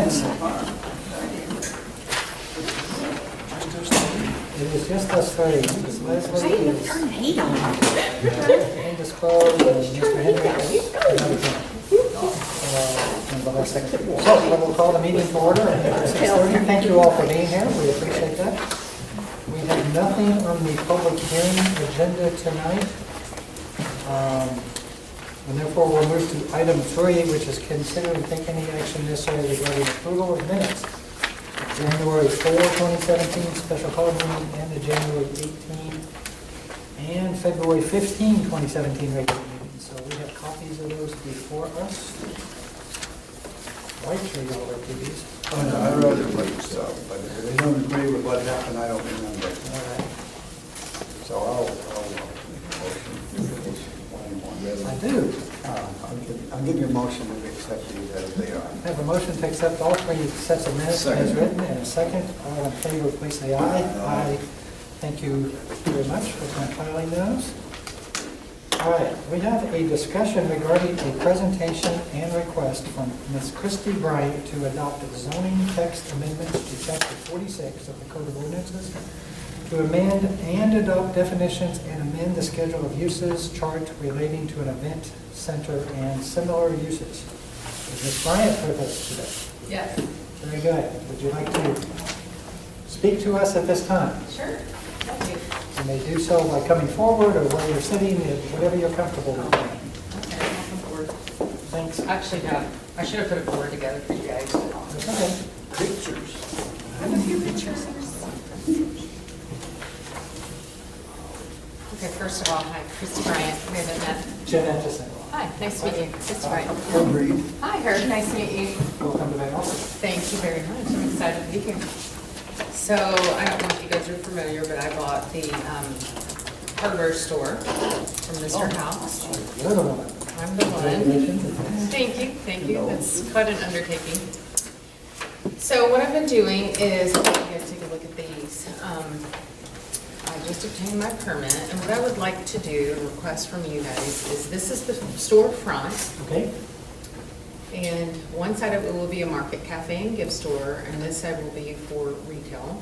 minutes. It was just us three. Leslie, Turn the heat on. and disclose, Mr. Henry. Another thing. So I will call the meeting to order at 6:30. Thank you all for being here. We appreciate that. We have nothing on the public hearing agenda tonight. And therefore, we'll move to item 3, which is consider and take any action necessary regarding approval of minutes. January 4, 2017 special call meeting and the January 18 and February 15, 2017 regular meeting. So we have copies of those before us. White tree all over these. Oh, no, I read it like so, but if they don't agree with what happened, I don't remember. All right. So I'll make a motion. I do. I'll give you a motion to accept these as they are. I have a motion to accept all 3 sets of minutes as Second. written, and a second. All in favor, please say aye. Aye. Thank you very much for compiling those. All right, we have a discussion regarding a presentation and request from Ms. Christy Bryant to adopt zoning text amendments to chapter 46 of the Code of Ordinances, to amend and adopt definitions and amend the schedule of uses chart relating to an event center and similar uses. Is Ms. Bryant with us today? Yes. Very good. Would you like to speak to us at this time? Sure. Thank you. You may do so by coming forward or where you're sitting, whatever you're comfortable with. Okay, I'll come forward. Thanks. Actually, no, I should have put a board together for you guys. That's okay. Pictures. I have a few pictures. Okay, first of all, hi, Christy Bryant. We haven't met. Jen Atchison. Hi, nice to meet you. Christy Bryant. Agreed. Hi, Herb. Nice to meet you. Welcome to my office. Thank you very much. I'm excited to be here. So I don't know if you guys are familiar, but I bought the hardware store from Mr. House. You're the one. I'm the one. Congratulations. Thank you. It's quite an undertaking. So what I've been doing is, I'll let you guys take a look at these. I just obtained my permit, and what I would like to do, and request from you guys, is this is the storefront. Okay. And one side of it will be a market cafe and gift store, and this side will be for retail.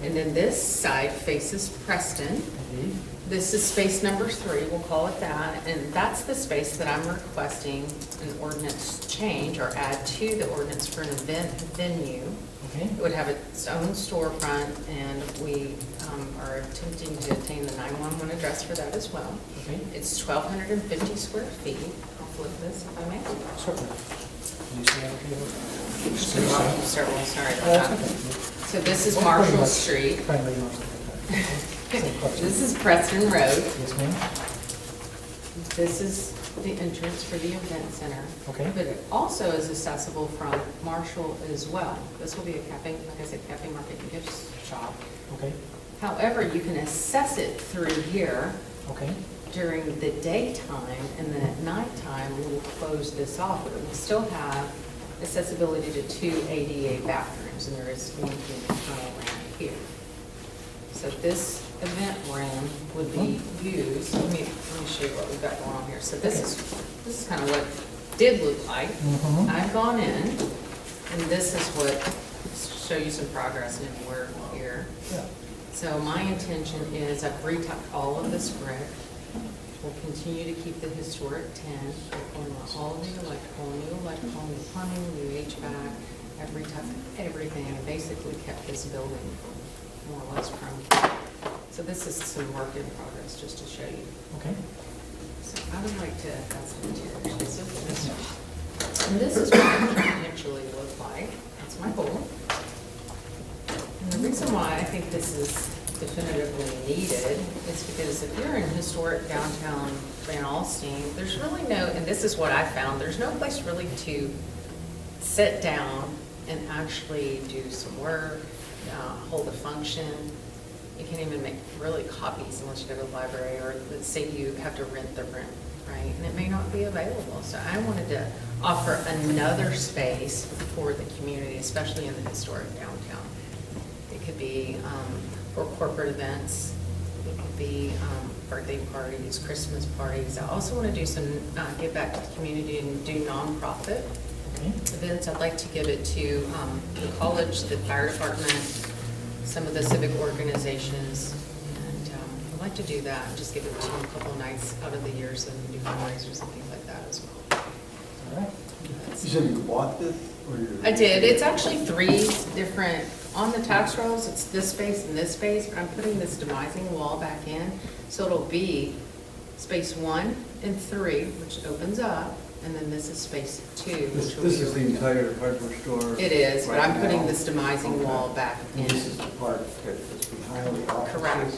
And then this side faces Preston. Indeed. This is space number 3, we'll call it that, and that's the space that I'm requesting an ordinance change or add to the ordinance for an event venue. Okay. It would have its own storefront, and we are attempting to obtain the 911 address for that as well. Okay. It's 1,250 square feet. I'll flip this if I may. Certainly. Can you see that okay? Several, sorry about That's that. okay. So this is Well, pretty Marshall much- Street. Friendly most of the time. This is Preston Road. Yes, ma'am. This is the entrance for the event center. Okay. But it also is accessible from Marshall as well. This will be a cafe, like I said, cafe market and gift shop. Okay. However, you can access it through here Okay. during the daytime, and then at nighttime, we will close this off, but it will still have accessibility to 2 ADA bathrooms, and there is one internal ramp here. So this event room would be used, let me show you what we've got going on here. So this is kind of what it did look like. Mhm. I've gone in, and this is what, show you some progress in work here. Yeah. So my intention is I've retopped all of this brick. We'll continue to keep the historic 10, we're going with all new electrical, new plumbing, new HVAC. I've retopped everything and basically kept this building more or less from. So this is some work in progress, just to show you. Okay. So I would like to add some materials. And this is what it potentially look like. That's my goal. And the reason why I think this is definitively needed is because if you're in historic downtown Van Alstyne, there's really no, and this is what I found, there's no place really to sit down and actually do some work, hold a function. You can't even make really copies unless you go to the library, or let's say you have to rent the room, right? And it may not be available. So I wanted to offer another space for the community, especially in the historic downtown. It could be for corporate events. It could be birthday parties, Christmas parties. I also want to do some, give back to the community and do nonprofit. Okay. events. I'd like to give it to the college, the fire department, some of the civic organizations. And I'd like to do that, just give it to a couple nights out of the year so we can do fundraisers and things like that as well. All right. You said you bought this, or you? I did. It's actually 3 different, on the tax rolls, it's this space and this space, but I'm putting this demising wall back in. So it'll be space 1 and 3, which opens up, and then this is space 2. This which will be is the a- entire hardware store? It is, but right I'm putting now? this demising Okay. wall back in. And this is the part that's behind the offices? Correct.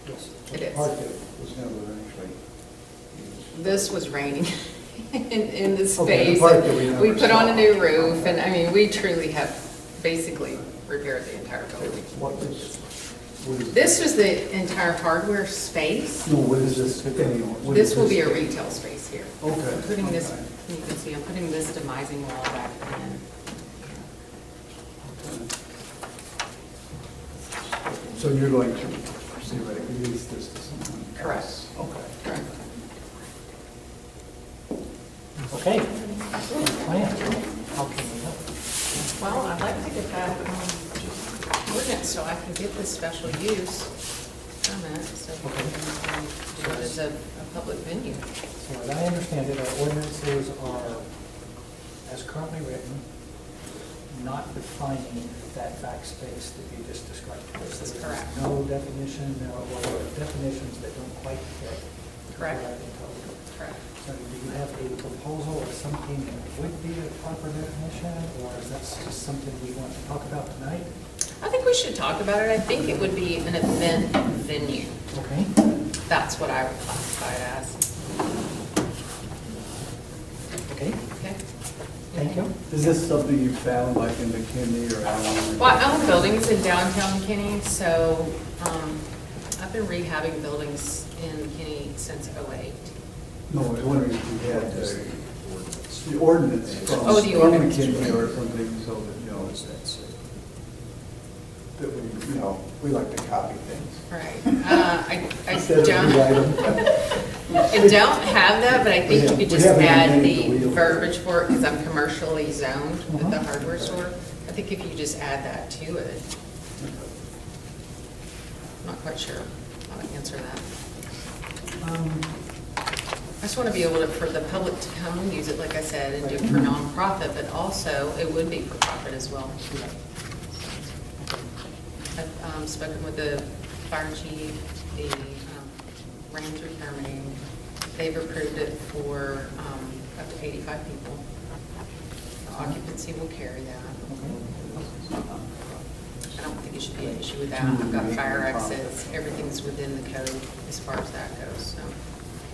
Yes. It is. The part that was never actually used. This was raining in this Okay, the space. part that we never We put on a saw. new roof, and I mean, we truly have basically repaired the entire building. What is This was the entire hardware space. No, what is this? What This is will be a this? retail space here. Okay. I'm putting this, Okay. you can see, I'm putting this demising wall back in. So you're going to theoretically use this to someone else? Correct. Okay. Correct. Okay. Plan. How can we help? Well, I'd like to get that ordinance so I can get this special use permit, so we can do it as a public venue. So as I understand it, our ordinances are, as currently written, not defining that back space that you just described. This is There's correct. no definition, or definitions that don't quite fit. Correct. what I've been told. Correct. So do you have a proposal of something that would be a proper definition, or is that just something we want to talk about tonight? I think we should talk about it. I think it would be an event venue. Okay. That's what I would classify it as. Okay, Okay? thank you. Is this something you found like in McKinney or Allen? Well, I own buildings in downtown McKinney, so I've been rehabbing buildings in McKinney since '08. No, I was wondering if you had the ordinance from Oh, the from ordinance. McKinney or something, so that, that we like to copy things. Right. I Instead of don't, rewrite I don't have that, but I think you could We just haven't add invented the the wheel. verbiage for it, because I'm commercially zoned with the Mhm. hardware store. I think if you just add that to it, I'm not quite sure how to answer that. I just want to be able to, for the public to come and use it, like I said, and do it for nonprofit, but also it would be for profit as well. I've spoken with the fire chief, the ran through permitting. They've approved it for up to 85 people. The occupancy will carry that. I don't think it should be an issue with that. I've got fire exits, everything's within the code as far as that goes, so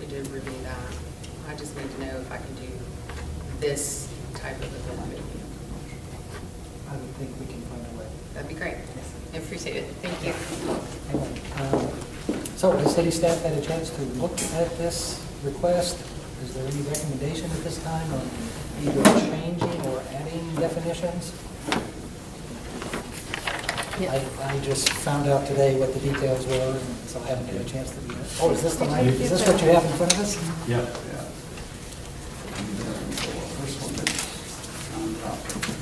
we did review that. I just need to know if I can do this type of event venue. I would think we can find a way. That'd be great. I appreciate it. Thank you. So has city staff had a chance to look at this request? Is there any recommendation at this time on either changing or adding definitions? I just found out today what the details were, and so I haven't had a chance to do that. Oh, is this the mic? Is this what you have in front of us? Yeah. Yeah. First one is nonprofit.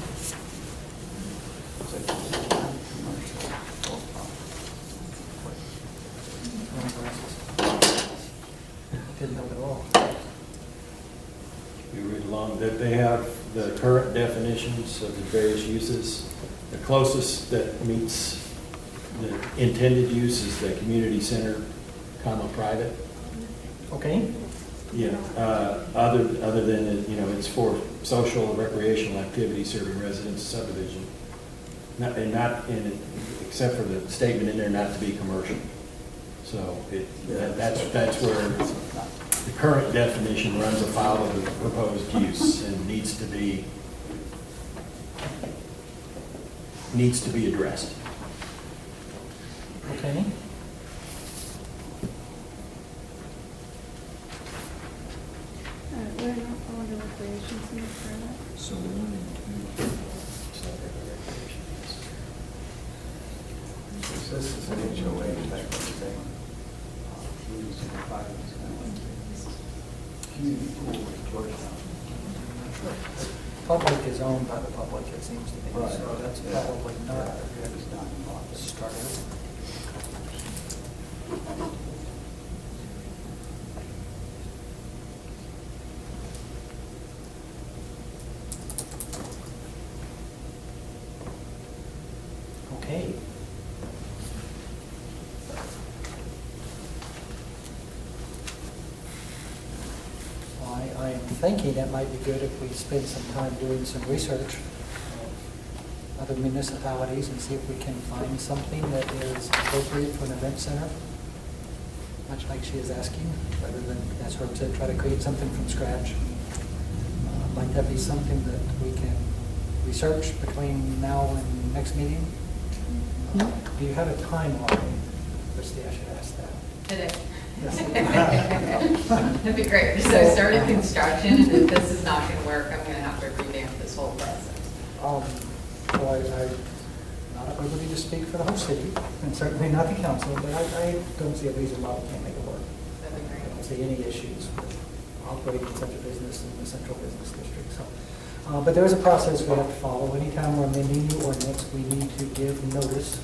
Didn't know at all. You read along, that they have the current definitions of the various uses. The closest that meets the intended use is the community center, comma, private. Okay, Yeah, other than, it's for social and recreational activity serving residents subdivision. Except for the statement in there not to be commercial. So that's where the current definition runs afoul of the proposed use and needs to be addressed. okay. We're not on the recreation center for that. So This is an HOA type of thing. Community center private is kind of like community pool with Georgetown. public is owned by the public, it seems to me, Right. so that's Yeah. probably not Yeah, a good it's not obvious. start. Okay. Well, I am thinking it might be good if we spend some time doing some research of other municipalities and see if we can find something that is appropriate for an event center, much like she is asking, rather than, as Herb said, try to create something from scratch. Might that be something that we can research between now and next meeting? Do you have a timeline? Christie, I should ask that. Today. Yes. That'd be great, because I started construction, and if this is not gonna work, I'm gonna have to revamp this whole process. Well, I'm not at liberty to speak for the whole city, and certainly not the council, but I don't see a reason why we can't make it work. That'd be I great. don't see any issues with operating such a business in the central business district, so. But there is a process we have to follow. Anytime we're amending the ordinance, we need to give notice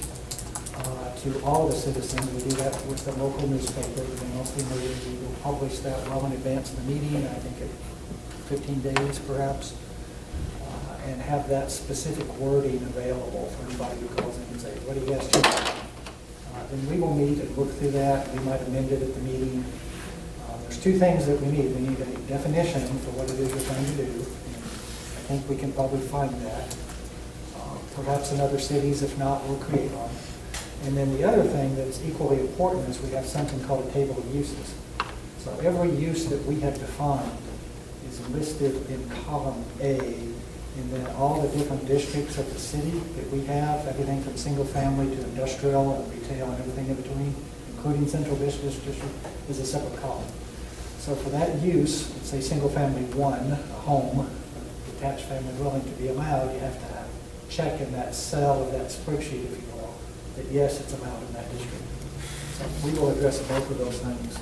to all the citizens. We do that with the local newspaper, the Alstyne News. We will publish that well in advance of the meeting, I think at 15 days perhaps, and have that specific wording available for anybody who calls in and say, what do you guys think? Then we will meet and look through that. We might amend it at the meeting. There's two things that we need. We need a definition for what it is we're trying to do. And I think we can probably find that. Perhaps in other cities, if not, we'll create one. And then the other thing that's equally important is we have something called a table of uses. So every use that we have defined is listed in column A, and then all the different districts of the city that we have, everything from single family to industrial and retail and everything in between, including central business district, is a separate column. So for that use, let's say single family one, a home, a detached family dwelling to be allowed, you have to have check in that cell of that spreadsheet, if you will, that yes, it's allowed in that district. So we will address both of those things.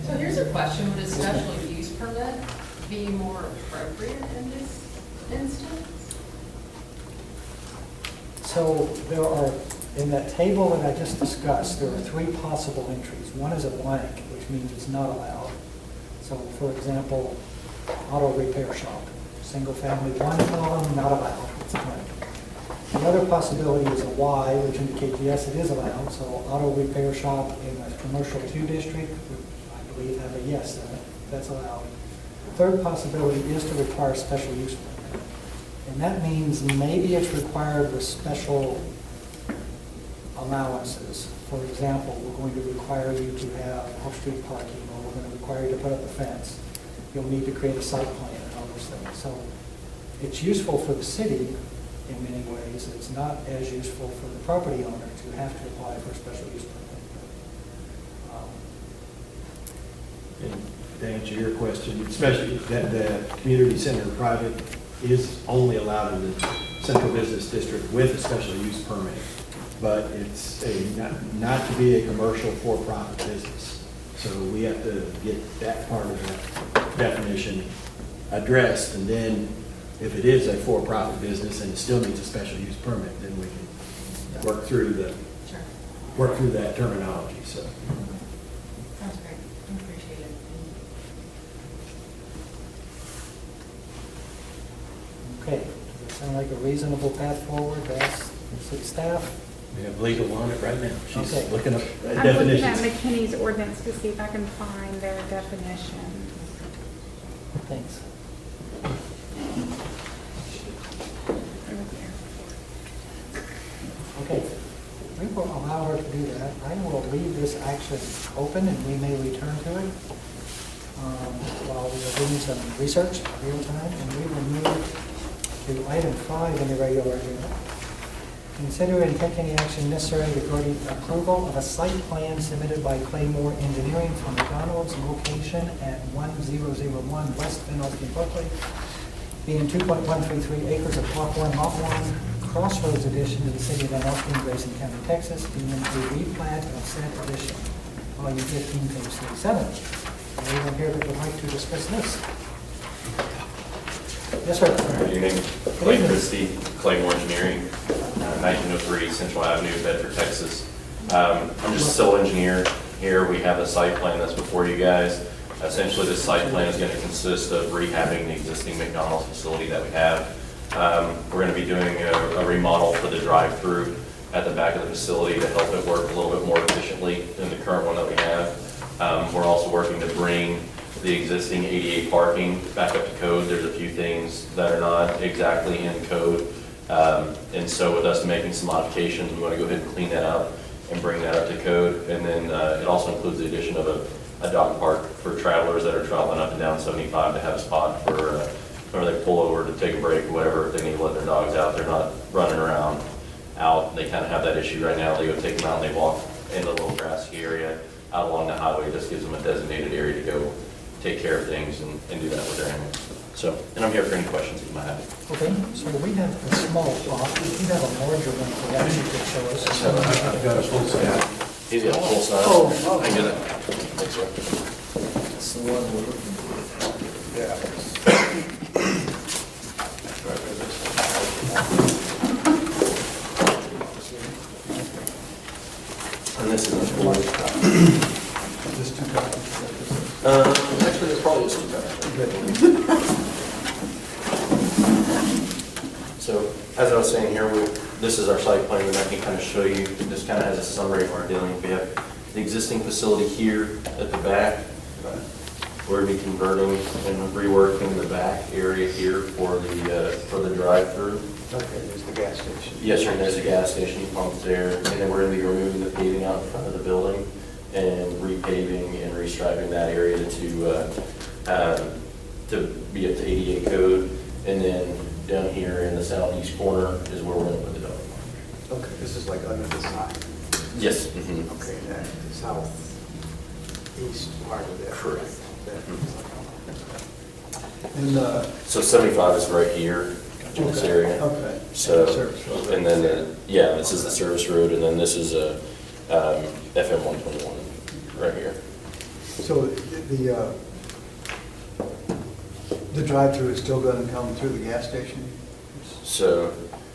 So here's a question, would a special use permit be more appropriate in this instance? So there are, in that table that I just discussed, there are three possible entries. One is a blank, which means it's not allowed. So for example, auto repair shop, single family one column, not allowed, it's a blank. The other possibility is a Y, which indicates yes, it is allowed. So auto repair shop in a commercial 2 district would, I believe, have a yes in it, that's allowed. The third possibility is to require special use permit. And that means maybe it's required with special allowances. For example, we're going to require you to have off-street parking, or we're going to require you to put up a fence. You'll need to create a site plan and all those things. So it's useful for the city in many ways. It's not as useful for the property owner to have to apply for a special use permit. And to answer your question, especially that the community center private is only allowed in the central business district with a special use permit. But it's not to be a commercial for-profit business. So we have to get that part of the definition addressed, and then if it is a for-profit business and it still needs a special use permit, then we can work through that terminology, so. Sounds great, I appreciate it. Okay, does that sound like a reasonable path forward to ask the city staff? We have legal on it right now. She's Okay. looking up I'm looking at definitions. McKinney's ordinance to see if I can find their definition. Thanks. Over there. Okay, we will allow her to do that. I will leave this action open and we may return to it while we are doing some research real time, and we will move to item 5 in the regular agenda. Consider and take any action necessary regarding approval of a site plan submitted by Claymore Engineering for McDonald's location at 1001 West Van Alstyne Parkway, being 2.133 acres of Block 1, Lot 1, Crossroads addition to the city of Van Alstyne, Grayson County, Texas, being a replat of said addition. Volume 15, page 37. Anyone here that would like to discuss this? Yes, sir. Good evening. Clay Christie, Claymore Engineering, 1903 Central Avenue, Bedford, Texas. I'm just a civil engineer here. We have a site plan that's before you guys. Essentially, this site plan is going to consist of rehabbing the existing McDonald's facility that we have. We're going to be doing a remodel for the drive-through at the back of the facility to help it work a little bit more efficiently than the current one that we have. We're also working to bring the existing ADA parking back up to code. There's a few things that are not exactly in code. And so with us making some modifications, we want to go ahead and clean that up and bring that up to code. And then it also includes the addition of a dog park for travelers that are traveling up and down 75 to have a spot for whenever they pull over to take a break or whatever. If they need to let their dogs out, they're not running around out. They kind of have that issue right now. They go take them out and they walk in the little grassy area out along the highway. It just gives them a designated area to go take care of things and do that with their animals. So, and I'm here for any questions that you might have. Okay, so we have a small plot. We have a larger one that you could show us. So I've got a full set. He's got a full size. Oh. I get it. Thanks, sir. It's the one we're looking for. Yeah. And this is a full. Just two copies. Actually, there's probably just two copies. So, as I was saying here, this is our site plan, and I can kind of show you, this kind of has a summary of our dealing. We have the existing facility here at the back. We're going to be converting and reworking the back area here for the drive-through. Okay, there's the gas station. Yes, sir, and there's a gas station pump there, and then we're going to be removing the paving out in front of the building and repaving and restriping that area to be up to ADA code. And then down here in the southeast corner is where we're going to put the dog park. Okay, this is like under the sign. Yes. Mhm. Okay, that southeast part of that. Correct. And, So 75 is right here in this area. okay. So, Service road. and then, yeah, this is the service road, and then this is a FM 121 right here. So the drive-through is still going to come through the gas station? So,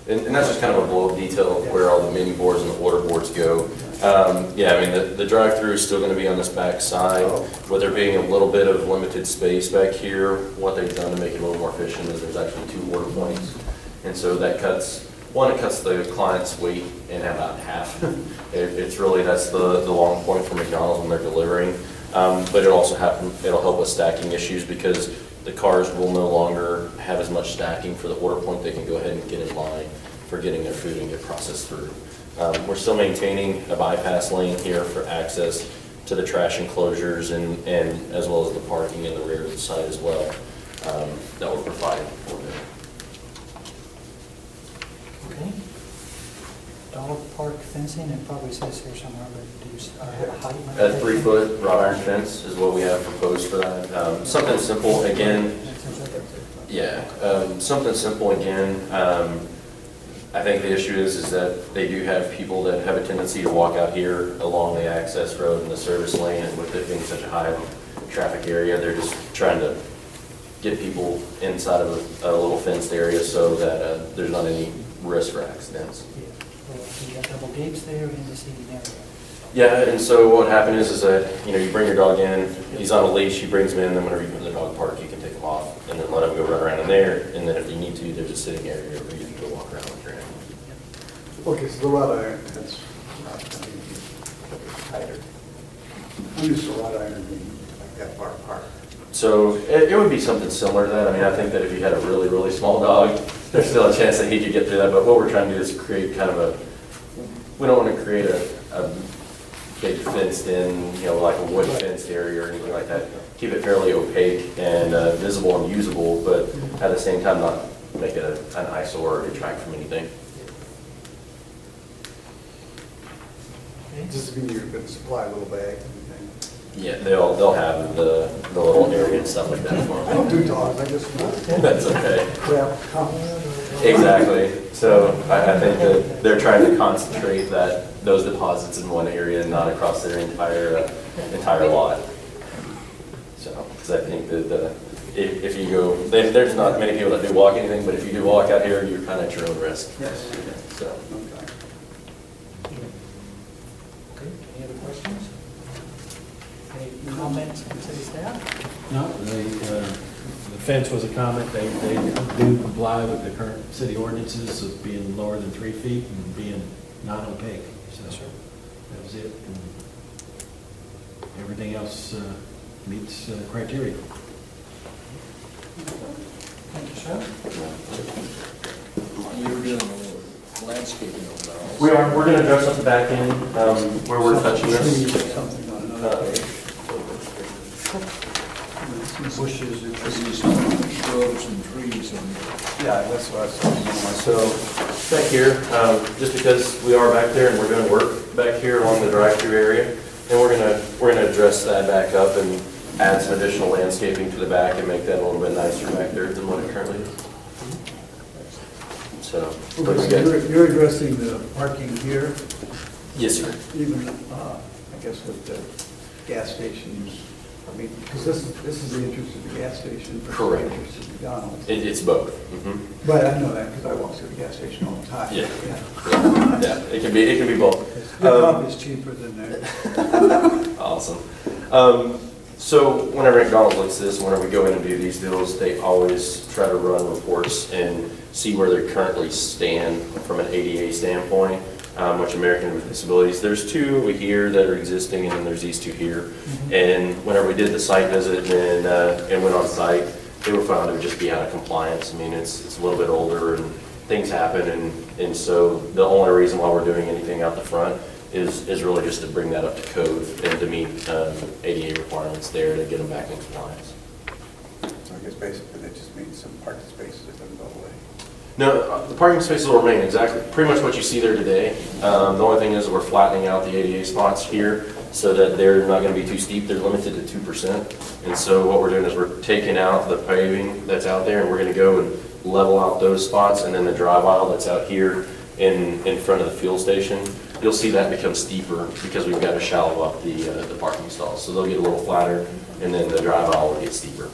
and that's just kind of a blow-up detail of where all the menu boards and the order boards go. Yeah, I mean, the drive-through is still going to be on this back side. With there being a little bit of limited space back here, what they've done to make it a little more efficient is there's actually two order points. And so that cuts, one, it cuts the client's weight in about half. It's really, that's the long point for McDonald's when they're delivering. But it'll help with stacking issues because the cars will no longer have as much stacking for the order point. They can go ahead and get in line for getting their food and get processed through. We're still maintaining a bypass lane here for access to the trash enclosures and as well as the parking in the rear of the site as well. That will provide for them. Okay. Dog park fencing, it probably says here somewhere, reduce height. A 3-foot wrought iron fence is what we have proposed for that. Something simple, again, yeah, something simple again. I think the issue is that they do have people that have a tendency to walk out here along the access road and the service lane, and with it being such a high traffic area, they're just trying to get people inside of a little fenced area so that there's not any risk for accidents. Yeah. Well, you got double gates there in the seating area. Yeah, and so what happened is that, you bring your dog in, he's on a leash, you brings him in, then whenever you put him in the dog park, you can take him off and then let him go run around in there, and then if you need to, there's a sitting area where you can go walk around with your animal. Okay, so the wrought iron, that's not going to be tighter. I'm used to wrought iron being like that far apart. So it would be something similar to that. I mean, I think that if you had a really, really small dog, there's still a chance that he could get through that, but what we're trying to do is create kind of we don't want to create a big fenced in, like a wood fenced area or anything like that. Keep it fairly opaque and visible and usable, but at the same time not make it an eyesore or detract from anything. Okay. Just to be, you're going to supply a little bag and Yeah, they'll have the little area and stuff like that for I don't them. do dogs, I just That's okay. grab. Exactly. So I think that they're trying to concentrate those deposits in one area and not across their entire lot. So, because I think that if you go, there's not many people that do walk anything, but if you do walk out here, you're kind of at your own risk. Yes. So, Okay. Okay, any other questions? Any comments from city staff? No, the fence was a comment. They do comply with the current city ordinances of being lower than 3 feet and being not opaque. So that was it. And everything else meets criteria. Thank you, sir. You're doing a little landscaping over there also. we're going to address at the back end where we're touching this. Something on another page. Bushes and trees. Shrubs and trees and. Yeah, that's what I saw. So back here, just because we are back there and we're going to work back here along the drive-through area, and we're gonna address that back up and add some additional landscaping to the back and make that a little bit nicer back there than what it currently is. So, looks Okay, good. you're addressing the parking here, Yes, sir. even, I guess with the gas stations. I mean, because this is the interest of the gas station. versus Correct. the interest of McDonald's. It's both. Mhm. But I know that because I walk through the gas station all the time. Yeah. Yeah, it can be both. Your coffee is cheaper than theirs. Awesome. So whenever McDonald's looks at this, whenever we go in and do these deals, they always try to run reports and see where they currently stand from an ADA standpoint, which American with Disabilities. There's two here that are existing, and then there's these two here. And whenever we did the site visit and went on site, they were found to just be out of compliance. I mean, it's a little bit older and things happen, and so the only reason why we're doing anything out the front is really just to bring that up to code and to meet ADA requirements there to get them back in compliance. So I guess basically that just means some parking spaces are going to go away. No, the parking spaces will remain exactly, pretty much what you see there today. The only thing is we're flattening out the ADA spots here so that they're not going to be too steep. They're limited to 2%. And so what we're doing is we're taking out the paving that's out there, and we're going to go and level out those spots, and then the drive aisle that's out here in front of the fuel station, you'll see that become steeper because we've got to shallow up the parking stalls. So they'll get a little flatter, and then the drive aisle will get steeper.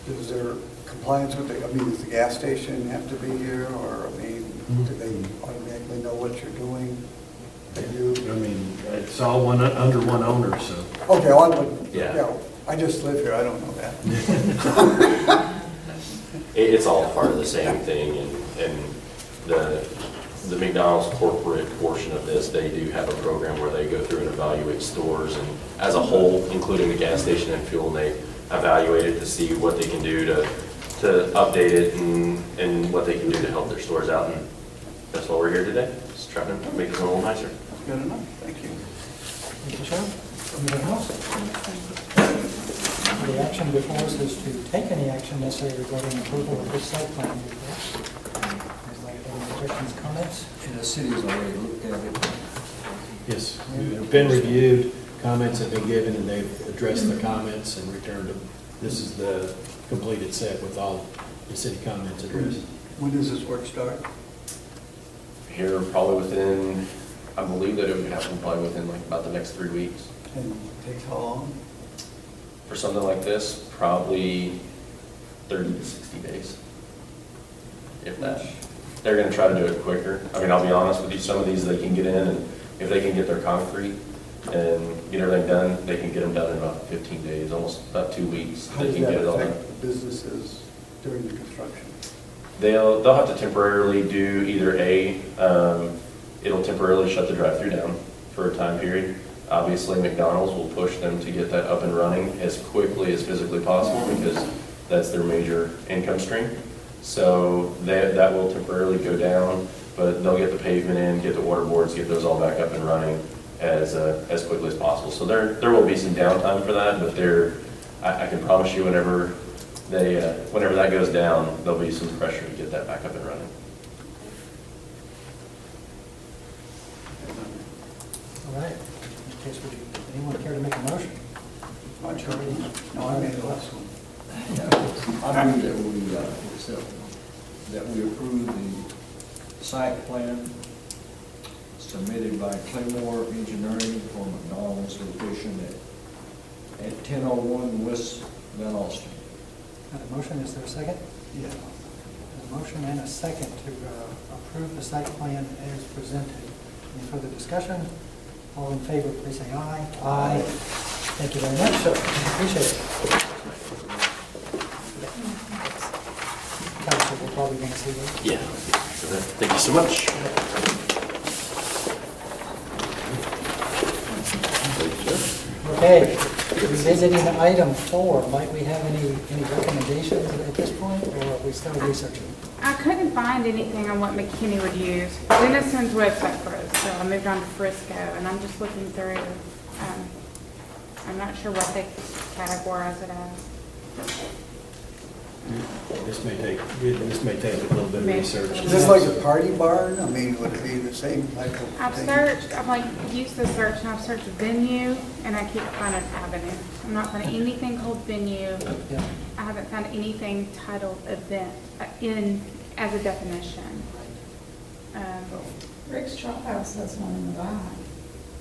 Is there compliance with the, I mean, does the gas station have to be here, or, I mean, do they automatically know what you're doing? They do? I mean, it's all under one owner, so. Okay, well, I would, Yeah. yeah, I just live here, I don't know that. It's all part of the same thing, and the McDonald's corporate portion of this, they do have a program where they go through and evaluate stores and as a whole, including the gas station and fuel, and they evaluate it to see what they can do to update it and what they can do to help their stores out, and that's why we're here today, just trying to make it a little nicer. Good enough, thank you. Thank you, sir. Anything else? The action before us is to take any action necessary regarding approval of this site plan. Is there any questions, comments? And the city's already looked at it. Yes, it's been reviewed, comments have been given, and they've addressed the comments and returned them. This is the completed set with all the city comments addressed. When does this work start? Here, probably within, I believe that it would happen probably within like about the next 3 weeks. And it takes how long? For something like this, probably 30 to 60 days, if that. They're gonna try to do it quicker. I mean, I'll be honest with you, some of these they can get in, and if they can get their concrete and get everything done, they can get them done in about 15 days, almost about 2 weeks. How They does can that get it all done. affect the businesses during the construction? They'll have to temporarily do either it'll temporarily shut the drive-through down for a time period. Obviously, McDonald's will push them to get that up and running as quickly as physically possible because that's their major income stream. So that will temporarily go down, but they'll get the pavement in, get the water boards, get those all back up and running as quickly as possible. So there will be some downtime for that, but I can promise you whenever that goes down, there'll be some pressure to get that back up and running. All right. In this case, would anyone care to make a motion? Not sure. No, I made the last one. I move that we accept, that we approve the site plan submitted by Claymore Engineering for McDonald's location at 1001 West Van Alstyne. Got a motion, is there a second? Yeah. A motion and a second to approve the site plan as presented. Any further discussion? All in favor, please say aye. Aye. Thank you very much, sir. Appreciate it. Council, we're probably going to see that. Yeah. Thank you so much. Okay, revisiting item 4, might we have any recommendations at this point, or are we still researching? I couldn't find anything on what McKinney would use. Denison's website froze, so I moved on to Frisco, and I'm just looking through. I'm not sure what they categorize it as. This may take a little bit of research. Is this like a party barn? I mean, would it be the same type of thing? I've searched, I've like used the search, and I've searched venue, and I keep finding avenue. I'm not finding anything called venue. Yeah. I haven't found anything titled event as a definition. Rick's Chop House has one in the back.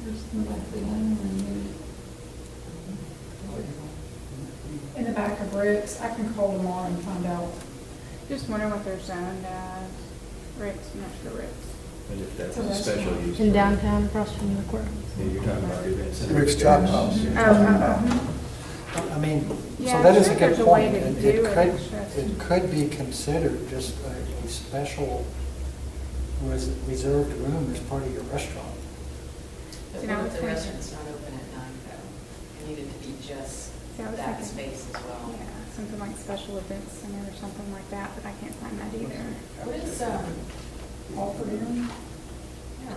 There's in the back of the dining room. In the back of Rick's. I can call tomorrow and find out. Just wondering what they're zoned as. Rick's, I'm not sure Rick's. And if that's So a that's special fine. use. In downtown across from the courthouse. Yeah, you're talking about event center. Rick's Chop House. I mean, so Yeah, that I'm is a sure good there's a way point. to and do it, it's just- It could be considered just a special reserved room as part of your restaurant. But You know, what if it's the kind of- restaurant's not open at 9 though? It needed to be just Yeah, I was that thinking- space as well. Yeah, something like special events center or something like that, but I can't find that either. What is, Offered in.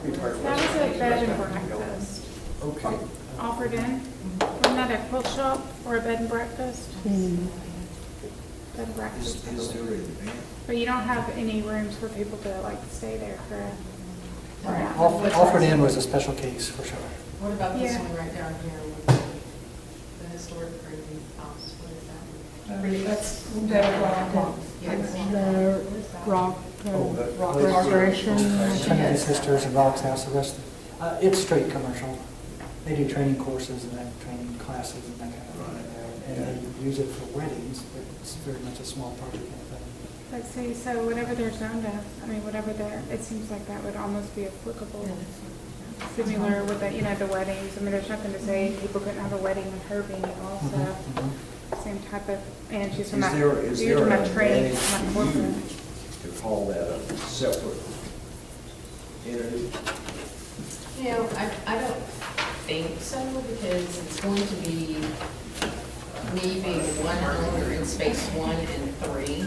Be part of That was a restaurant. bed and breakfast. Okay. Offered in, wasn't that a quilt shop or a bed and breakfast? Bed and breakfast. Is there an event? But you don't have any rooms for people to like stay there for a. Right. Offered in was a special case for sure. what about this Yeah. one right down here with the historic green house? What is that? That's Dead Rock. Yes. The rock, Oh, that- Rock that's- restoration. Trinity Sisters and Rock's House, the rest, it's straight commercial. They do training courses and that training classes and that kind of thing. And they use it for weddings, but it's very much a small project kind of thing. Let's see, so whatever they're zoned as, I mean, whatever they're, it seems like that would almost be applicable. Similar with the, the weddings. I mean, there's nothing to say people couldn't have a wedding in her venue also. Mhm. Same type of, and she's Is from that, there, is you're there talking an about training, advantage not to corporate. you to call that a separate entity? You know, I don't think so, because it's going to be me being one owner in space 1 and 3,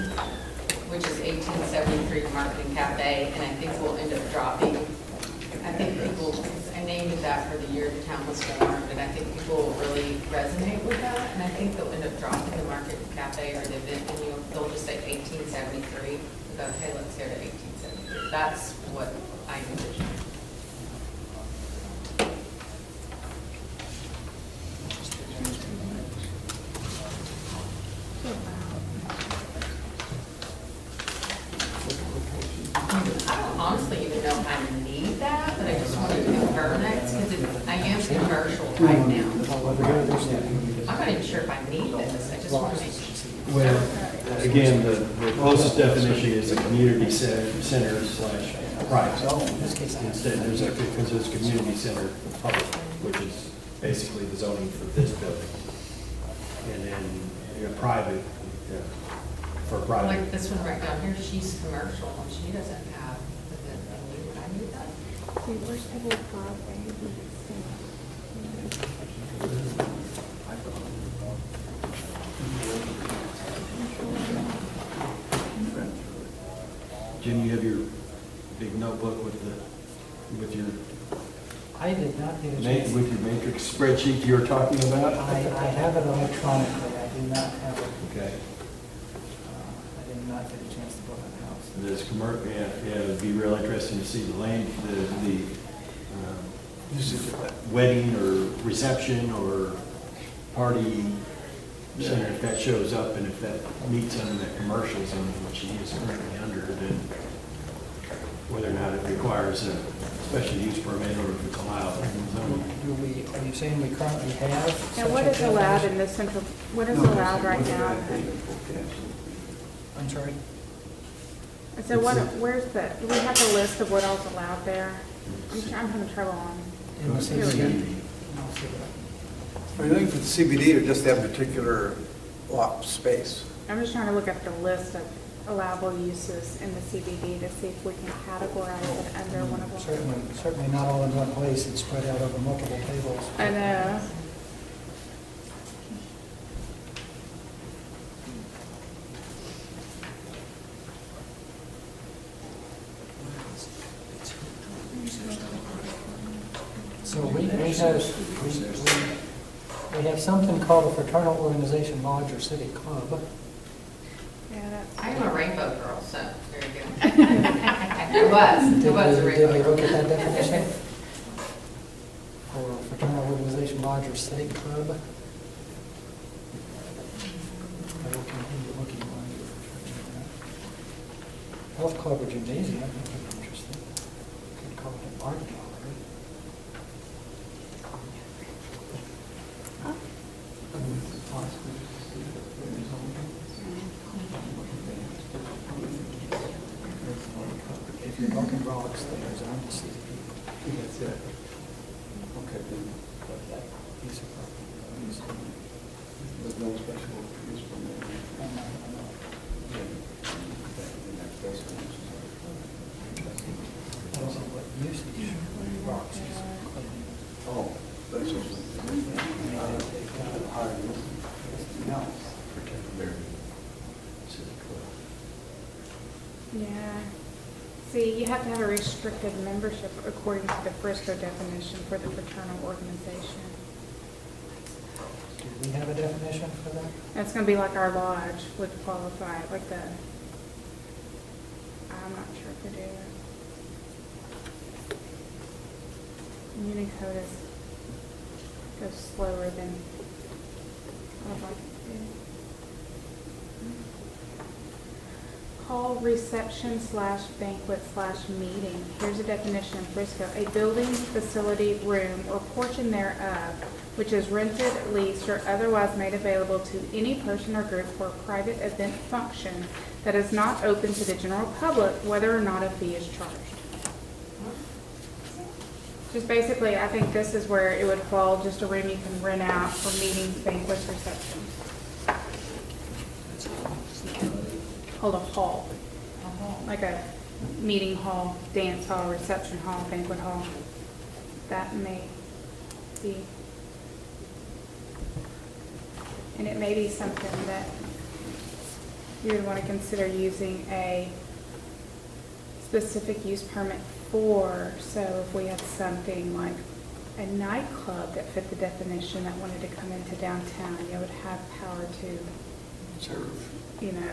which is 1873 Marketing Cafe, and I think we'll end up dropping. I think people, I named it that for the year the town was formed, and I think people will really resonate with that, and I think they'll end up dropping the Market Cafe or the event venue. They'll just say 1873, and go, hey, let's go to 1873. That's what I envision. I don't honestly even know if I need that, but I just wanted to confirm that, because I am commercial right now. Oh, over here, there's I'm not even sure if I need this, I just want to make sure. Well, again, the closest definition is a community center slash private. So in this case, I have. Instead, because there's community center public, which is basically the zoning for this building. And then private, for private. Like this one right down here, she's commercial, and she doesn't have the venue, would I need that? See, where's the whole Broadway? Jim, you have your big notebook with your, I did not get a chance. with your matrix spreadsheet you were talking about? I have it electronically, I do not have it. Okay. I did not get a chance to go to the house. This yeah, it'd be real interesting to see the wedding or reception or party center, if that shows up and if that meets under the commercial zone, which he is currently under, then whether or not it requires a special use permit or if it's allowed in zoning. Are you saying we currently have? Now, such what a is allowed definition? in this central, what is No, allowed right what's now? that data forecast? I'm sorry? So what, where's the, do we have the list of what all's allowed there? I'm having trouble on. In the Here we go. CBD? I'll see what I think for the CBD or just that particular lot space. I'm just trying to look up the list of allowable uses in the CBD to see if we can categorize it under one of them. Certainly not all in one place, it's spread out over multiple tables. I know. So we have something called a fraternal organization, lodge, or city club. Yeah, that's. I'm a rainbow girl, so there you go. It was a Did we rainbow look at girl. that definition? For fraternal organization, lodge, or city club? I will continue looking while you're checking that. Health club or gymnasium, that would be interesting. Could call it an art gallery. If you're talking rocks, there's on the city. That's it. Okay, then, Piece of property. there's no special use permit. I don't know what usage rocks is. Oh, that's just. Higher use. No. Yeah. See, you have to have a restricted membership according to the Frisco definition for the fraternal organization. Do we have a definition for that? That's gonna be like our lodge would qualify, like the, I'm not sure if we do that. Unicode goes slower than I would like it to do. Hall reception / banquet / meeting. Here's a definition in Frisco. A building, facility, room, or portion thereof, which is rented, leased, or otherwise made available to any person or group for a private event function that is not open to the general public, whether or not a fee is charged. Just basically, I think this is where it would fall, just a room you can rent out for meetings, banquets, receptions. Called a hall, like a meeting hall, dance hall, reception hall, banquet hall. That may be, and it may be something that you would want to consider using a specific use permit for. So if we had something like a nightclub that fit the definition that wanted to come into downtown, you would have power to Serve. you know,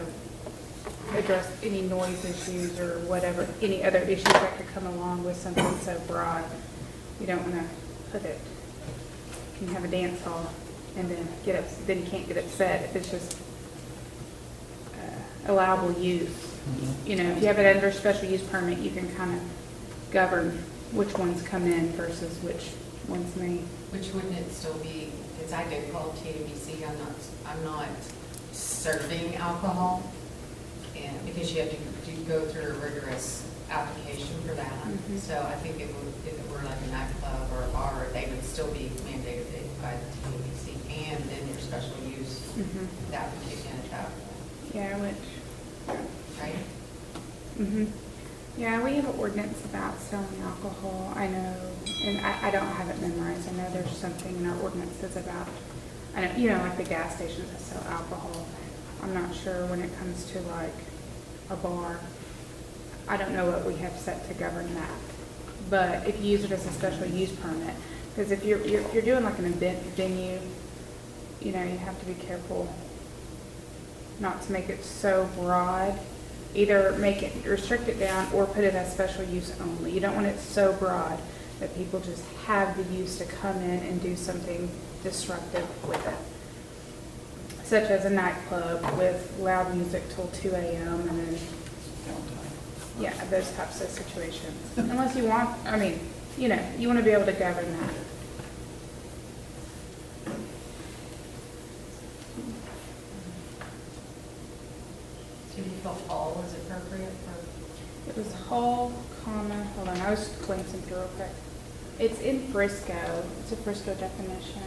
address any noise issues or whatever, any other issues that could come along with something so broad. You don't want to put it, you can have a dance hall and then then you can't get upset if it's just allowable use. You know, if you have it under special use permit, you can kind of govern which ones come in versus which ones may. Which wouldn't it still be, because I get called TABC, I'm not serving alcohol, and because you have to go through a rigorous application for that. Mhm. So I think if it were like a nightclub or a bar, they would still be mandated by the TABC, and then your special use, Mhm. that would kick in at that point, Yeah, which, right? mhm. Yeah, we have an ordinance about selling alcohol, I know, and I don't have it memorized. I know there's something in our ordinances about, I know, you know, like the gas stations that sell alcohol. I'm not sure when it comes to like a bar. I don't know what we have set to govern that. But if you use it as a special use permit, because if you're doing like an event venue, you know, you have to be careful not to make it so broad. Either make it, restrict it down, or put it as special use only. You don't want it so broad that people just have the use to come in and do something disruptive with it. Such as a nightclub with loud music till 2 a.m. and then Yeah, those types of situations. Unless you want, I mean, you know, you want to be able to govern that. Do you feel all is appropriate for? It was whole, comma, hold on, I was glancing through real quick. It's in Frisco. It's a Frisco definition.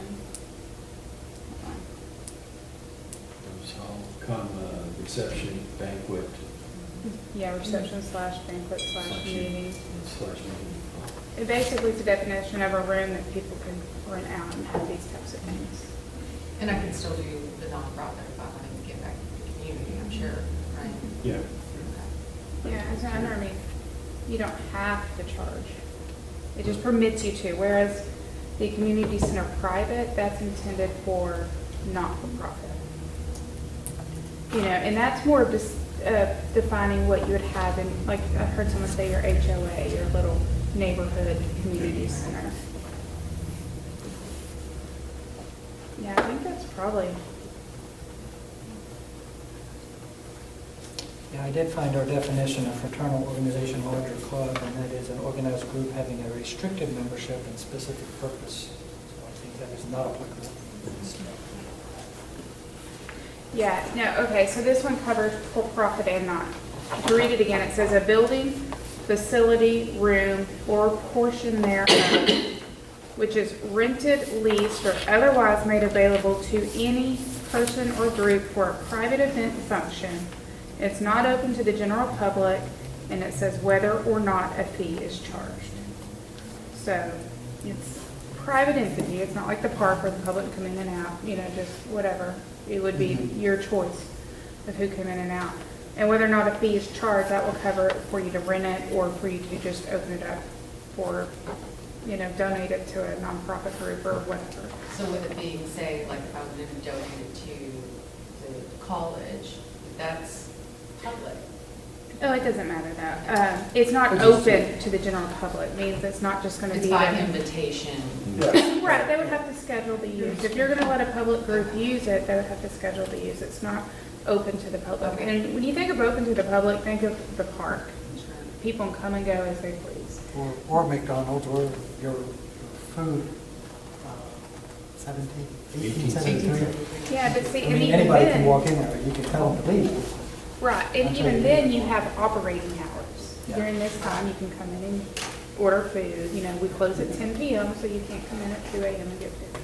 Hold on. Those all comma, reception, banquet, Yeah, reception slash banquet slash meeting. slash meeting. It basically is a definition of a room that people can rent out and have these types of things. And I can still do the nonprofit if I want to give back to the community, I'm sure, right? Yeah. Okay. Yeah, it's I mean, you don't have to charge. It just permits you to, whereas the community center private, that's intended for not-for-profit. You know, and that's more of just defining what you would have in, like, I heard someone say your HOA, your little neighborhood community center. Yeah, I think that's probably, Yeah, I did find our definition of fraternal organization, lodge, or club, and that is an organized group having a restricted membership and specific purpose. So I think that is not applicable. yeah, no, okay, so this one covers for profit and not. To read it again, it says a building, facility, room, or portion thereof, which is rented, leased, or otherwise made available to any person or group for a private event function. It's not open to the general public, and it says whether or not a fee is charged. So it's private entity. It's not like the park where the public can come in and out, you know, just whatever. It would be your choice of who came in and out. And whether or not a fee is charged, that will cover it for you to rent it or for you to just open it up for, you know, donate it to a nonprofit group or whatever. So with it being, say, like if I was going to donate it to the college, that's public. Oh, it doesn't matter though. It's not open to the general public, means it's not just going to It's be. by there. invitation. Yeah. Right, they would have to schedule the use. If you're going to let a public group use it, they would have to schedule the use. It's not open to the public. Okay. And when you think of open to the public, think of the park. People can come and go as they please. Or McDonald's, or your food, 1873. Yeah, but see, I and mean, even anybody can then, walk in there, you can tell them to leave. right, and even then you have operating hours. Yeah. During this time, you can come in and order food. You know, we close at 10 p.m., so you can't come in at 2 a.m. and get food.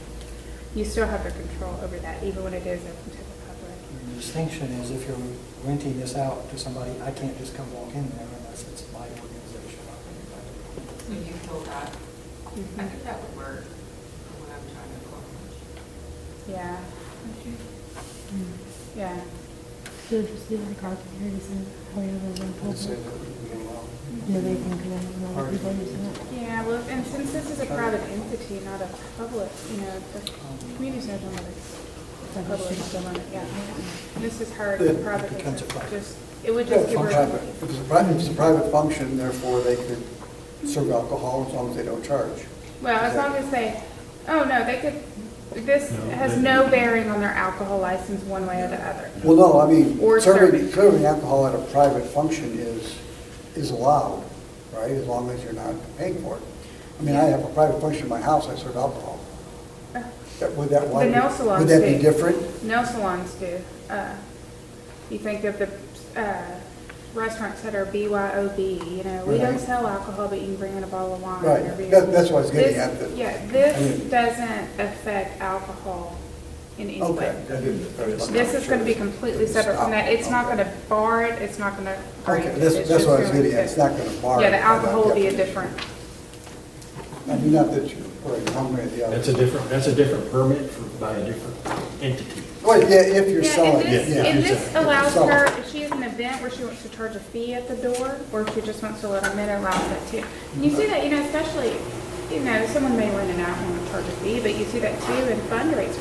You still have the control over that, even when it is open to the public. The distinction is if you're renting this out to somebody, I can't just come walk in there unless it's my organization. So you feel that, I think that would work for what I'm trying to accomplish. Yeah. Yeah. So just do like our community center, however, I'd say that we can allow. yeah, they can come in and other people use it. Yeah, well, and since this is a private entity, not a public, you know, the community center don't have a public, don't have it, yeah. This is her, it's a It private becomes a business, private. just, it would just give her. If it's a private function, therefore they could serve alcohol as long as they don't charge. Well, as long as they, oh, no, they could, this No, has they- no bearing on their alcohol license one way or the other. Well, no, I mean, Or serving. serving alcohol at a private function is allowed, right, as long as you're not paying for it. I mean, I have a private function in my house, I serve alcohol. Would that, The nail salons would that be do. different? Nail salons do. You think of the restaurants that are BYOB, you know, we don't Right. sell alcohol, but you can bring in a bottle of wine or Right, beer. that's what I was getting This- at. that- Yeah, I this mean- doesn't affect alcohol in any Okay. way. This is going to be completely separate from that. It's not going to bar it, it's not going to break Okay, it. that's It's what just I was going getting at, it's not going to bar. Yeah, it the by that alcohol will be a definition. different, I mean, not that you, or one way or the other. That's a different permit by a different entity. Well, yeah, if you're yeah, selling and it, this, yeah. and If this you're allows selling her, it. if she has an event where she wants to charge a fee at the door, or if she just wants to let them in, it allows that too. And you see that, you know, especially, you know, someone may rent it out and want to charge a fee, but you see that too in fundraisers.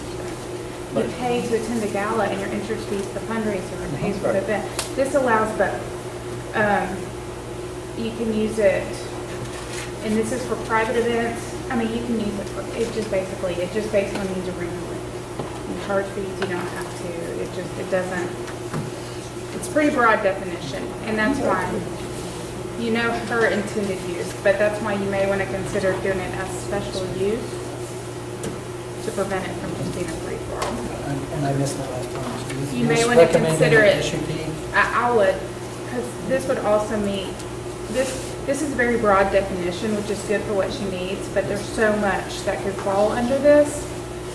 You pay to attend the gala and your interest fees the fundraiser and pays for the Right. event. This allows both. You can use it, and this is for private events. I mean, you can use it for, it just basically means you rental it. You charge fees, you don't have to, it doesn't, it's a pretty broad definition, and that's why you know her intended use, but that's why you may want to consider doing it as special use to prevent it from just being a free-for-all. And I missed that last one. You may want to recommend consider an it. SUP? I would, because this would also meet, this is a very broad definition, which is good for what she needs, but there's so much that could fall under this,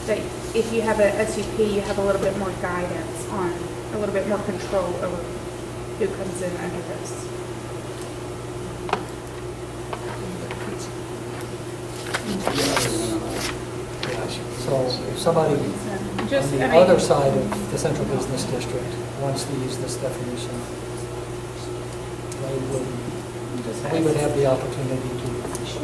that if you have a SUP, you have a little bit more guidance on, a little bit more control over who comes in under this. So if somebody Just, on the I mean, other side of the central business district wants to use this definition, we would have the opportunity to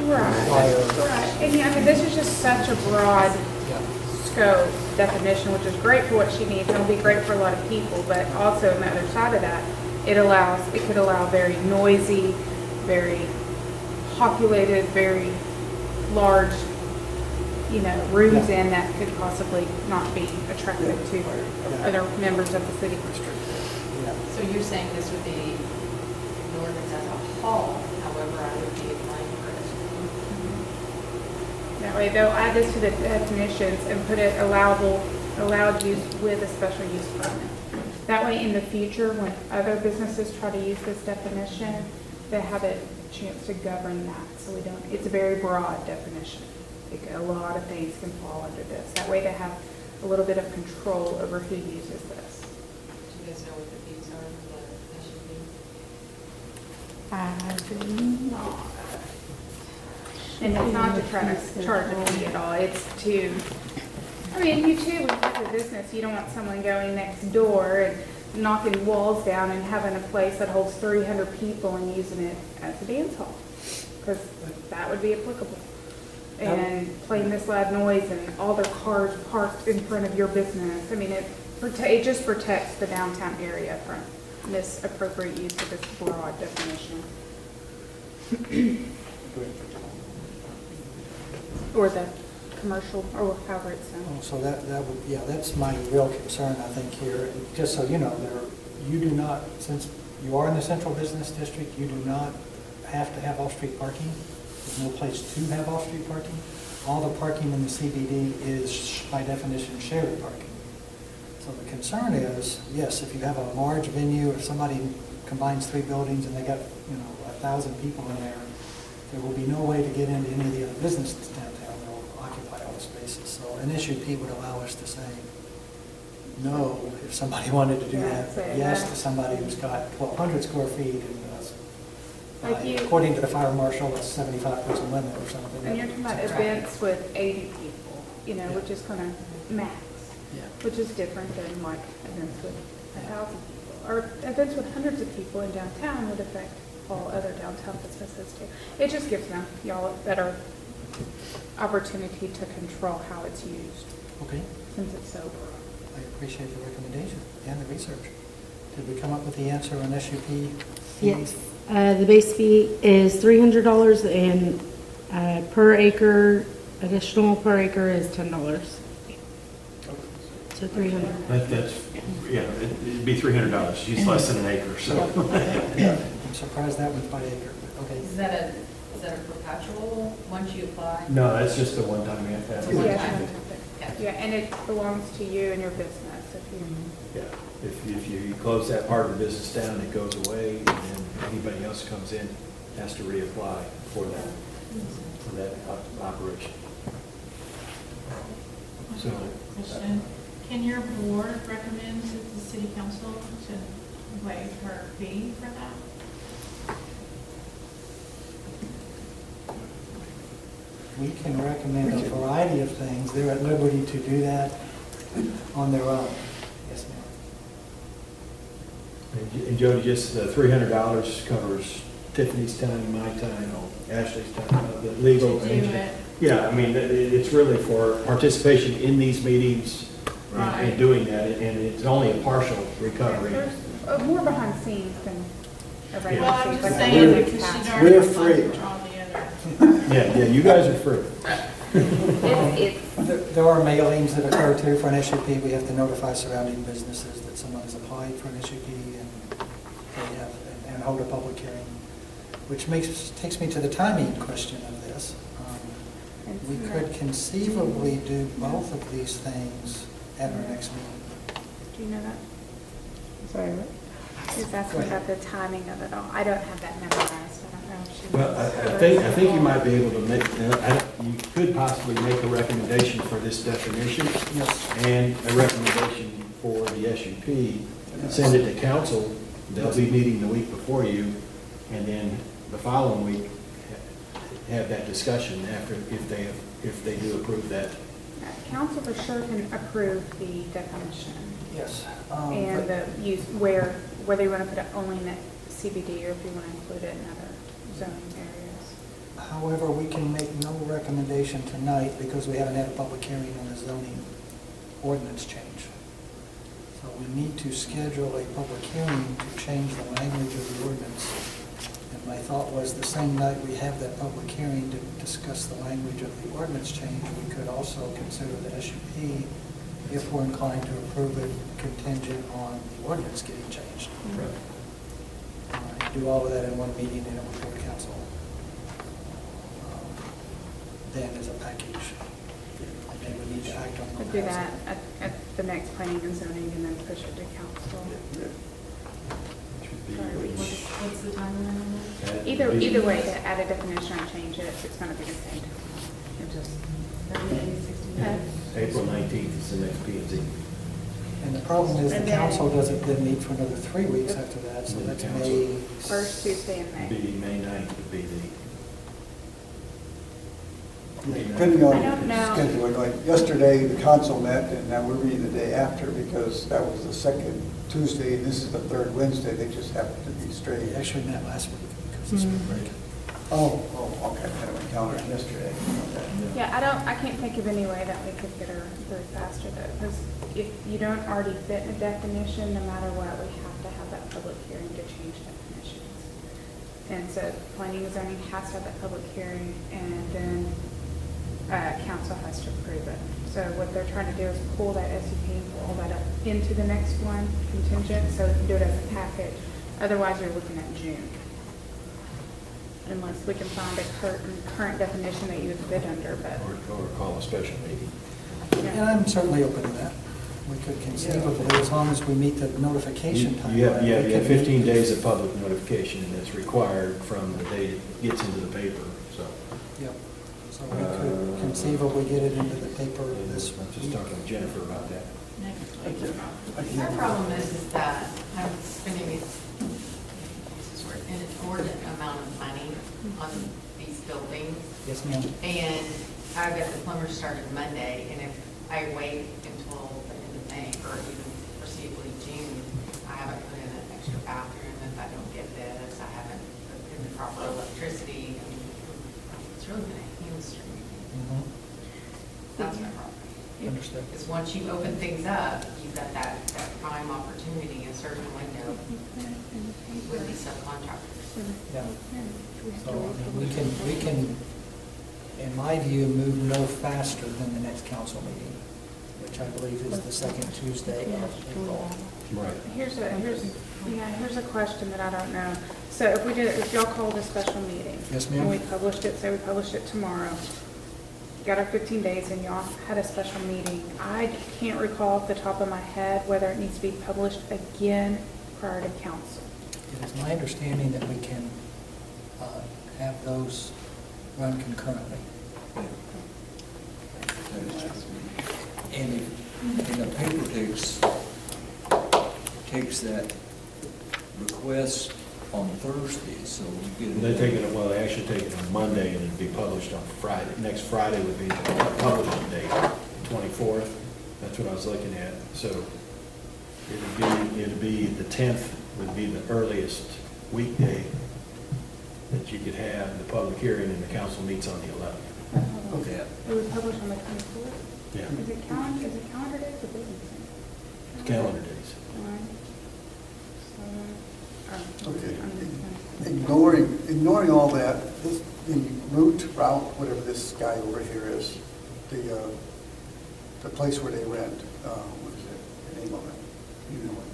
Right, require. right. And yeah, I mean, this is just such a broad Yeah. scope definition, which is great for what she needs, and it'll be great for a lot of people, but also on the other side of that, it could allow very noisy, very populated, very large, rooms in that could possibly not be attractive to other members of the city. Yeah. So you're saying this would be an ordinance as a whole, however, I would be applying for it. That way they'll add this to the definitions and put it allowed use with a special use permit. That way in the future, when other businesses try to use this definition, they have a chance to govern that. So it's a very broad definition. A lot of things can fall under this. That way they have a little bit of control over who uses this. Do you guys know what the fees are for the SUV? I do not. And it's not to try to charge a fee at all. It's to, you too, when you have a business, you don't want someone going next door and knocking walls down and having a place that holds 300 people and using it as a dance hall. Because that would be applicable. And playing this loud noise and all their cars parked in front of your business. It just protects the downtown area from misappropriate use of this broad definition. Or the commercial, or however it's done. So that's my real concern, I think, here. Just so you know, you do not, since you are in the central business district, you do not have to have off-street parking. There's no place to have off-street parking. All the parking in the CBD is, by definition, shared parking. So the concern is, yes, if you have a large venue, if somebody combines 3 buildings and they got, 1,000 people in there, there will be no way to get into any of the other businesses downtown that will occupy all the spaces. So an SUP would allow us to say no if somebody wanted to do that, say yes that. to somebody who's got 1,200 square feet and according to the fire marshal, a 75-person limit or something. And you're talking about events with 80 people, which is kind of max, which is different than like events with 1,000 people. Or events with hundreds of people in downtown would affect all other downtown businesses too. It just gives them, y'all, a better opportunity to control how it's used, Okay, since it's so broad. I appreciate the recommendation and the research. Did we come up with the answer on SUP fees? Yes. The base fee is $300 and per acre, additional per acre is $10. So $300. It'd be $300. She's less than an acre, so. I'm surprised that went by acre, but okay. Is that a perpetual, once you apply? No, that's just a one-time you have to have. It's a Yeah, one-time. fantastic. Yeah, and it belongs to you and your business if you. Yeah, if you close that part of the business down, it goes away, and then anybody else comes in, has to reapply for that operation. So, Question, can your board recommend to the city council to waive her fee for that? We can recommend a variety of things. They're at liberty to do that on their own. Yes, ma'am. and Jody, just the $300 covers Tiffany's time, my time, Ashley's time, the legal. To do it. Yeah, it's really for participation in these meetings and Right. doing that, and it's only a partial recovery. There's more behind scenes than everybody Well, I'm sees. just Like, saying, we're because she's past. already We're applied free. for all the other. Yeah, you guys are free. It's There are mailings that occur too for an SUP. We have to notify surrounding businesses that someone has applied for an SUP and they have, and hold a public hearing. which takes me to the timing question of this. We could conceivably do both of these things at our next meeting. Do you know that? Sorry, what? She's asking about the timing of it all. I don't have that memorized. I don't know if she. Well, I think you might be able to make, you could possibly make a recommendation for this definition. Yes. And a recommendation for the SUP, send it to council, they'll be meeting the week before you, and then the following week, have that discussion after, if they do approve that. Council for sure can approve the definition Yes. and the use, whether you want to put it only in the CBD or if you want to include it in other zoning areas. However, we can make no recommendation tonight because we haven't had a public hearing on the zoning ordinance change. So we need to schedule a public hearing to change the language of the ordinance. And my thought was the same night we have that public hearing to discuss the language of the ordinance change, we could also consider the SUP if we're inclined to approve it contingent on the ordinance getting changed. Do all of that in one meeting and it will go to council. Then as a package. And then we need to act on We'll do that at the next planning and zoning and then push it to council. What's the timeline on that? Either way, to add a definition or change it, it's going to be the same. It just, 30 days, 60 days? April 19th is the next P and Z. And the problem is the And then- council doesn't then meet for another 3 weeks after that, so And the that's council- May. first Tuesday in May. Be May 9th would be the. Depending on I don't know. schedule, like yesterday, the council met, and now we're meeting the day after, because that was the second Tuesday, and this is the third Wednesday, they just happen to be straight. We actually met last week because of spring break. Oh, okay, I had my calendar yesterday. Okay. Yeah, I can't think of any way that we could get her through faster though, because if you don't already fit in a definition, no matter what, we have to have that public hearing to change definitions. And so planning and zoning has to have that public hearing, and then council has to approve it. So what they're trying to do is pull that SUP and pull that up into the next one contingent, so we can do it as a package. Otherwise, you're looking at June. Unless we can find a current definition that you would fit under, but. Or call a special meeting. And I'm certainly open to that. We could conceivably, as long as we meet the notification time. You have 15 days of public notification that's required from the date it gets into the paper, so. Yep. So we could conceivably get it into the paper this I'm just week. talking to Jennifer about that. Next Thank week. you. Our problem is that I'm spending an inordinate amount of money on these buildings. Yes, ma'am. And I've got the plumber started Monday, and if I wait until the end of May, or even foreseeably June, I haven't put in an extra bathroom. If I don't get this, I haven't put in the proper electricity. I mean, it's really gonna hamstring me. Mhm. That's my problem. Understood. Because once you open things up, you've got that prime opportunity, a certain window with these subcontractors. Yeah. So I mean, we can, in my view, move no faster than the next council meeting, which I believe is the second Tuesday of April. Right. Here's a question that I don't know. So if y'all called a special meeting. Yes, ma'am. And we published it, say we published it tomorrow, got our 15 days and y'all had a special meeting. I can't recall off the top of my head whether it needs to be published again prior to council. It is my understanding that we can have those run concurrently. And the paper takes that request on Thursday, so you get it. They take it, well, they actually take it on Monday and it'd be published on Friday. Next Friday would be the publishing date, 24th. That's what I was looking at. So it'd be the 10th would be the earliest weekday that you could have the public hearing, and the council meets on the 11th. Okay. It was published on the 24th? Yeah, Is it calendar days or business days? calendar days. Okay. Ignoring all that, the route, whatever this guy over here is, the place where they rent, what is it, the name of it? You know it.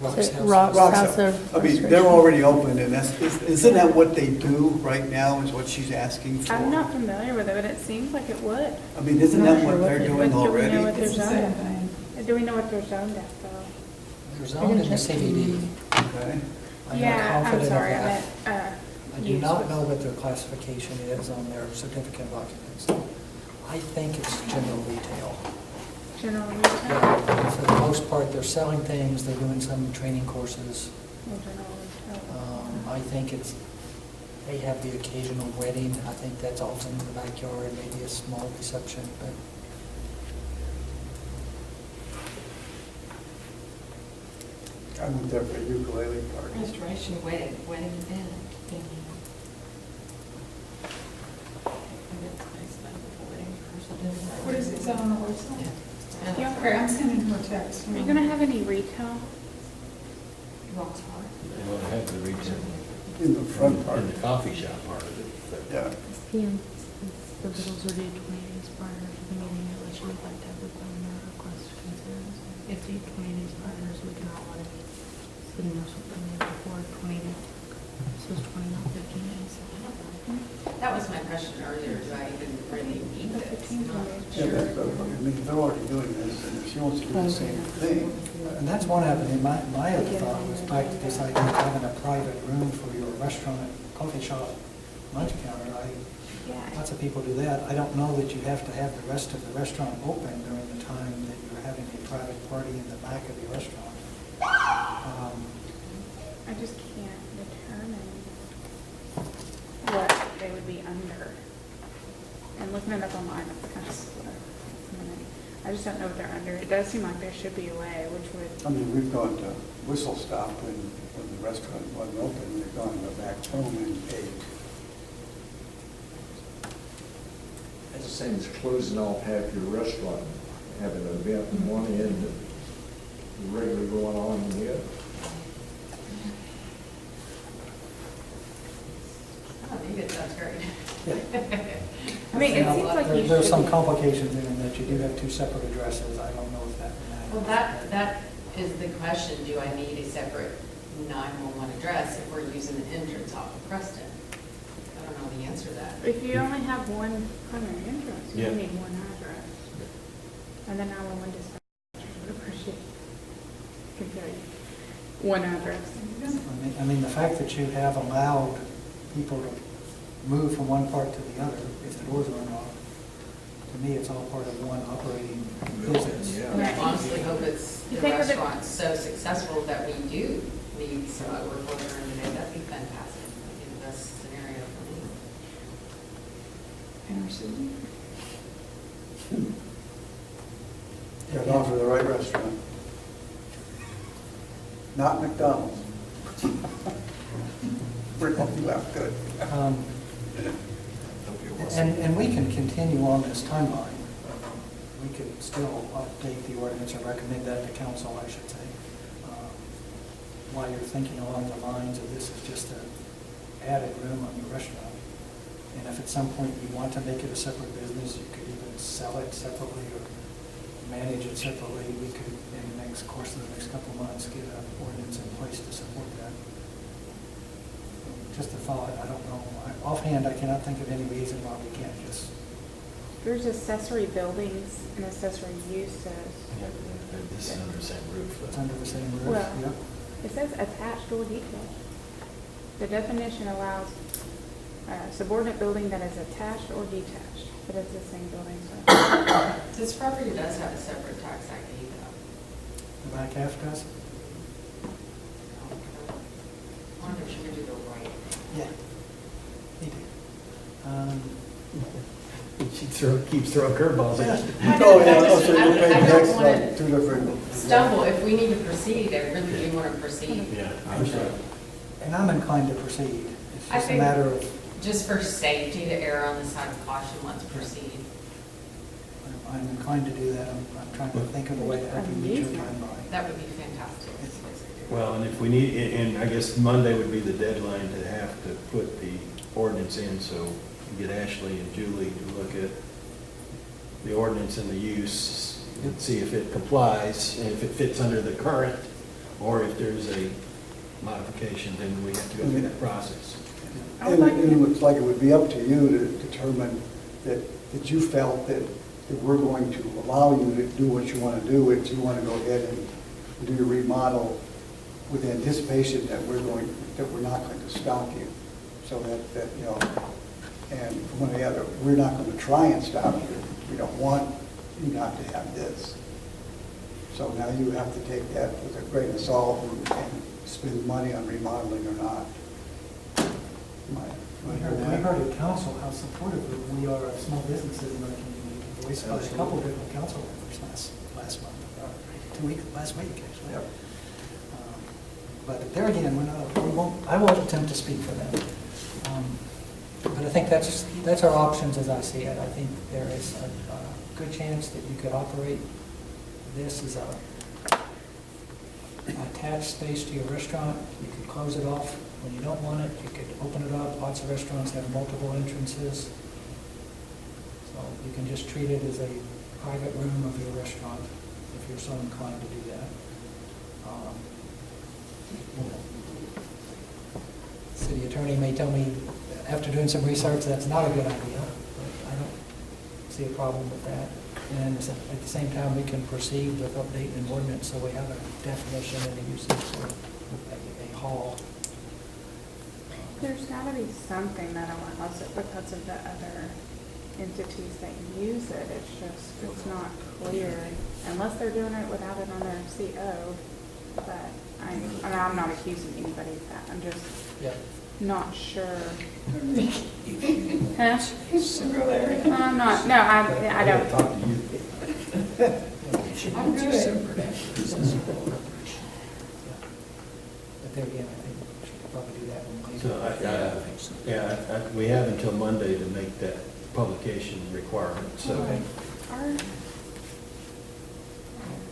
Rock's House. Rock's Rock's House House. of I mean, they're Frustration. already open, and isn't that what they do right now, is what she's asking for? I'm not familiar with it, but it seems like it would. I mean, isn't that what they're But doing do we know what already? they're It's the zoned same at? Do we know what they're zoned at, though? They're zoned in the CBD. Okay. I'm not Yeah, I'm confident of sorry, I that. meant, I do not know what their classification is on their certificate of occupancy. I think it's general retail. general retail. Yeah, for the most part, they're selling things, they're doing some training courses. Or general retail. I think they have the occasional wedding. I think that's often in the backyard, maybe a small reception, but I went there for a ukulele party. Restoration wedding event. What is it, is that on the website? Yeah. Okay, I'm sending her a text. Are you gonna have any retail? Rock's Park. They want to have the retail In the front part. in the coffee shop part of it. but- Yeah. PM, the bills are due 20 days prior to the meeting, unless you would like to have the planner request concerns. If due 20 days prior, so we cannot want to meet. City knows what they need before 20 days. So it's 20, not 15 days. That was my question earlier, do I even really need The this? 15th Not one. Yeah, sure. I mean, they're already doing this, and if she wants to do the same thing, and that's one avenue. My other thought was back to this idea of having a private room for your restaurant, coffee shop, lunch counter. Yeah. Lots of people do that. I don't know that you have to have the rest of the restaurant open during the time that you're having a private party in the back of your restaurant. I just can't determine what they would be under. And looking it up online, it's kind of slow. I just don't know what they're under. It does seem like there should be a way, which would, I mean, we've gone to Whistle Stop when the restaurant wasn't open, we've gone to the back room and ate. That's the same as closing off half your restaurant, having an event in one end and regular going on in the other. Oh, maybe it sounds great. I mean, it seems like you There's some should. complications in that you do have two separate addresses. I don't know if that matters. Well, that is the question, do I need a separate 911 address if we're using the entrance off of Preston? I don't know the answer to that. If you only have one primary entrance, you Yeah. need one address. And then 911 dispatch would appreciate, can tell you, one address. I mean, the fact that you have allowed people to move from one part to the other, if the doors are unlocked, to me, it's all part of one operating business. Yeah. And I honestly hope it's, You the think of it- restaurant's so successful that we do need some overflow during the day. That'd be fantastic. That'd be the best scenario for me. In our city? You're going for the right restaurant. Not McDonald's. We're going to laugh good. And we can continue on this timeline. We could still update the ordinance or recommend that to council, I should say, while you're thinking along the lines of this is just an added room on your restaurant. And if at some point you want to make it a separate business, you could even sell it separately or manage it separately. We could, in the next course of the next couple of months, get an ordinance in place to support that. Just a thought, I don't know. Offhand, I cannot think of any reason why we can't just, There's accessory buildings and accessory uses. Yeah, this is under the same roof. it's under the same roof. Well, Yep. it says attached or detached. The definition allows subordinate building that is attached or detached, but it's the same building, so. This property does have a separate tax ID though. The back half does? I wonder if she would do the right. Yeah. They do. She keeps throwing curveballs at you. Oh, yeah, I so you're paying don't tax wanna on two different. Stumble, if we need to proceed, I really do want to proceed. Yeah, I understand. And I'm inclined to proceed. It's I just a think- matter of, Just for safety, to err on the side of caution, let's proceed. I'm inclined to do that. I'm trying to think of a way to help you meet your timeline. That would be fantastic. Well, and if we need, and I guess Monday would be the deadline to have to put the ordinance in, so get Ashley and Julie to look at the ordinance and the use, and see if it complies, and if it fits under the current Or if there's a modification, then we have to go through that process. And it looks like it would be up to you to determine that you felt that we're going to allow you to do what you want to do, if you want to go ahead and do your remodel with anticipation that we're not going to stop you. So that you know, and one or the other, we're not going to try and stop you. We don't want you not to have this. So now you have to take that with a grain of salt and spend money on remodeling or not. We heard at council how supportive we are of small businesses in our community, voiced by a couple of different council members last month, or last week, actually. Yep. But there again, I won't attempt to speak for them. But I think that's our options as I see it. I think there is a good chance that you could operate this as a attached space to your restaurant. You could close it off when you don't want it. You could open it up. Lots of restaurants have multiple entrances. So you can just treat it as a private room of your restaurant if you're so inclined to do that. City attorney may tell me, after doing some research, that's not a good idea, but I don't see a problem with that. And at the same time, we can proceed with updating an ordinance so we have a definition and a usage for a hall. There's gotta be something that allows it because of the other entities that use it. It's not clear unless they're doing it without it on their CO. But I'm not accusing anybody of that. I'm just not sure. Huh? I'm not. No, I don't. Talk to you. I'm good. But there again, I think we should probably do that when So we have until Monday to make that publication requirement, so. Okay.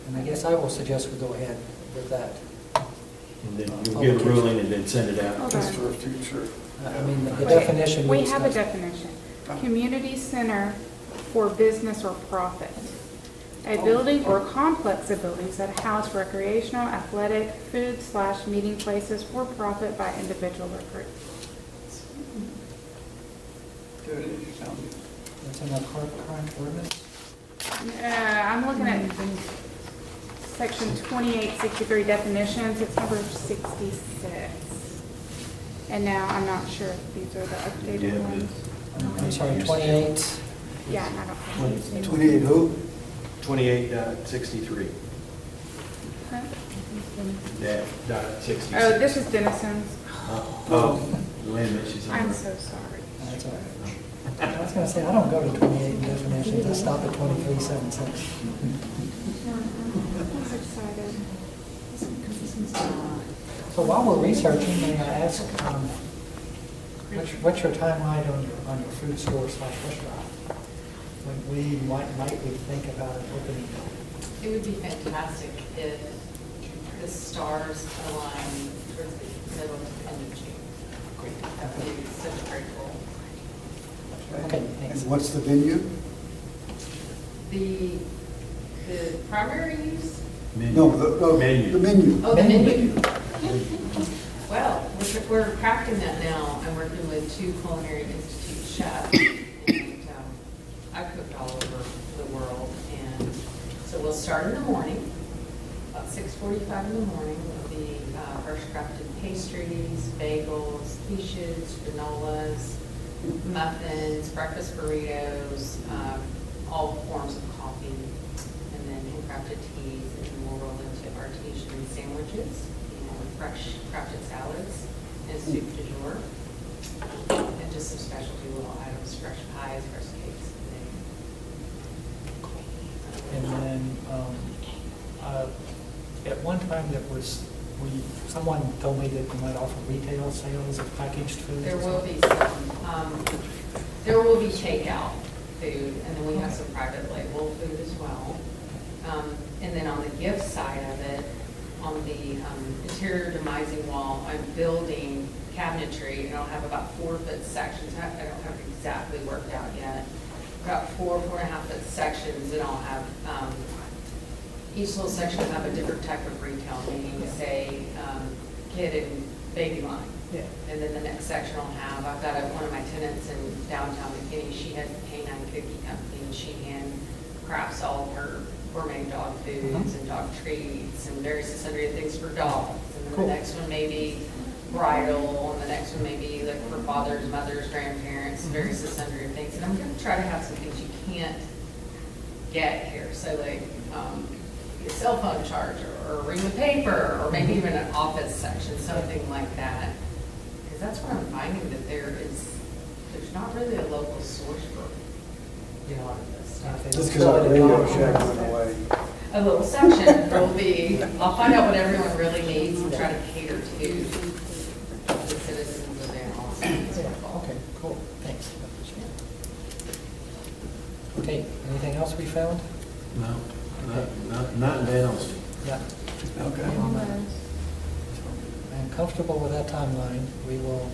And I guess I will suggest we go ahead with that. And then you'll get a ruling and then send it out. Hold Just on. for a future. I mean, the Wait, definition. We we have a discussed. definition. Community center for business or profit. A building or complex of buildings that house recreational, athletic, food/meeting places for profit by individual or group. That's in our current ordinance. I'm looking at section 2863 definitions. It's number 66. And now I'm not sure if these are the updated Yeah, ones. I'm sorry, 28. Yeah, and I don't have these. 28 who? 28.63. Huh? .66. Oh, this is Denison's. Oh, wait a minute, she's on. I'm so sorry. That's all right. I was going to say, I don't go to 28 definitions. I stop at 2376. I was excited. So while we're researching, may I ask, what's your timeline on your food store/restaurant? When might we think about it opening? It would be fantastic if the stars align towards the middle to end of June. That would be such a great goal. Okay, thanks. And what's the venue? The primary use, No, the Menu. The menu. oh, the Menu. menu. Well, we're crafting that now. I'm working with 2 Culinary Institute chefs. And I've cooked all over the world. And so we'll start in the morning, about 6:45 in the morning. There'll be fresh crafted pastries, bagels, quiches, granolas, muffins, breakfast burritos, all forms of coffee, and then handcrafted teas, and then we'll roll into artesian sandwiches, fresh crafted salads, and soup du jour, and just some specialty little items, fresh pies, fresh cakes. And then, at one time someone told me that you might offer retail sales of packaged food. There will be some, there will be takeout food, and then we have some private label food as well. And then on the gift side of it, on the interior demising wall, I'm building cabinetry, and I'll have about 4-foot sections. I don't have it exactly worked out yet. About 4.5 foot sections, and I'll have each little section will have a different type of retail, meaning say, kid and baby line. Yeah. And then the next section will have, I've got one of my tenants in downtown McKinney, she has a canine cookie company, and she handcrafts all of her gourmet dog foods and dog treats and various sundry things for dogs. And then Cool. the next one may be bridal, and the next one may be like for fathers, mothers, grandparents, various sundry things. And I'm gonna try to have some things you can't get here, so like, a cell phone charger, or a ream of paper, or maybe even an office section, something like that. Because that's what I'm finding, that there's not really a local source for a lot of this stuff. Just because our Radio Shack went away. A little section will be, I'll find out what everyone really needs and try to cater to the citizens of Van Alstyne. Yeah, okay, cool, thanks. Okay, anything else we found? No, not in Van Alstyne. Yeah. Okay. I'm comfortable with that timeline. We will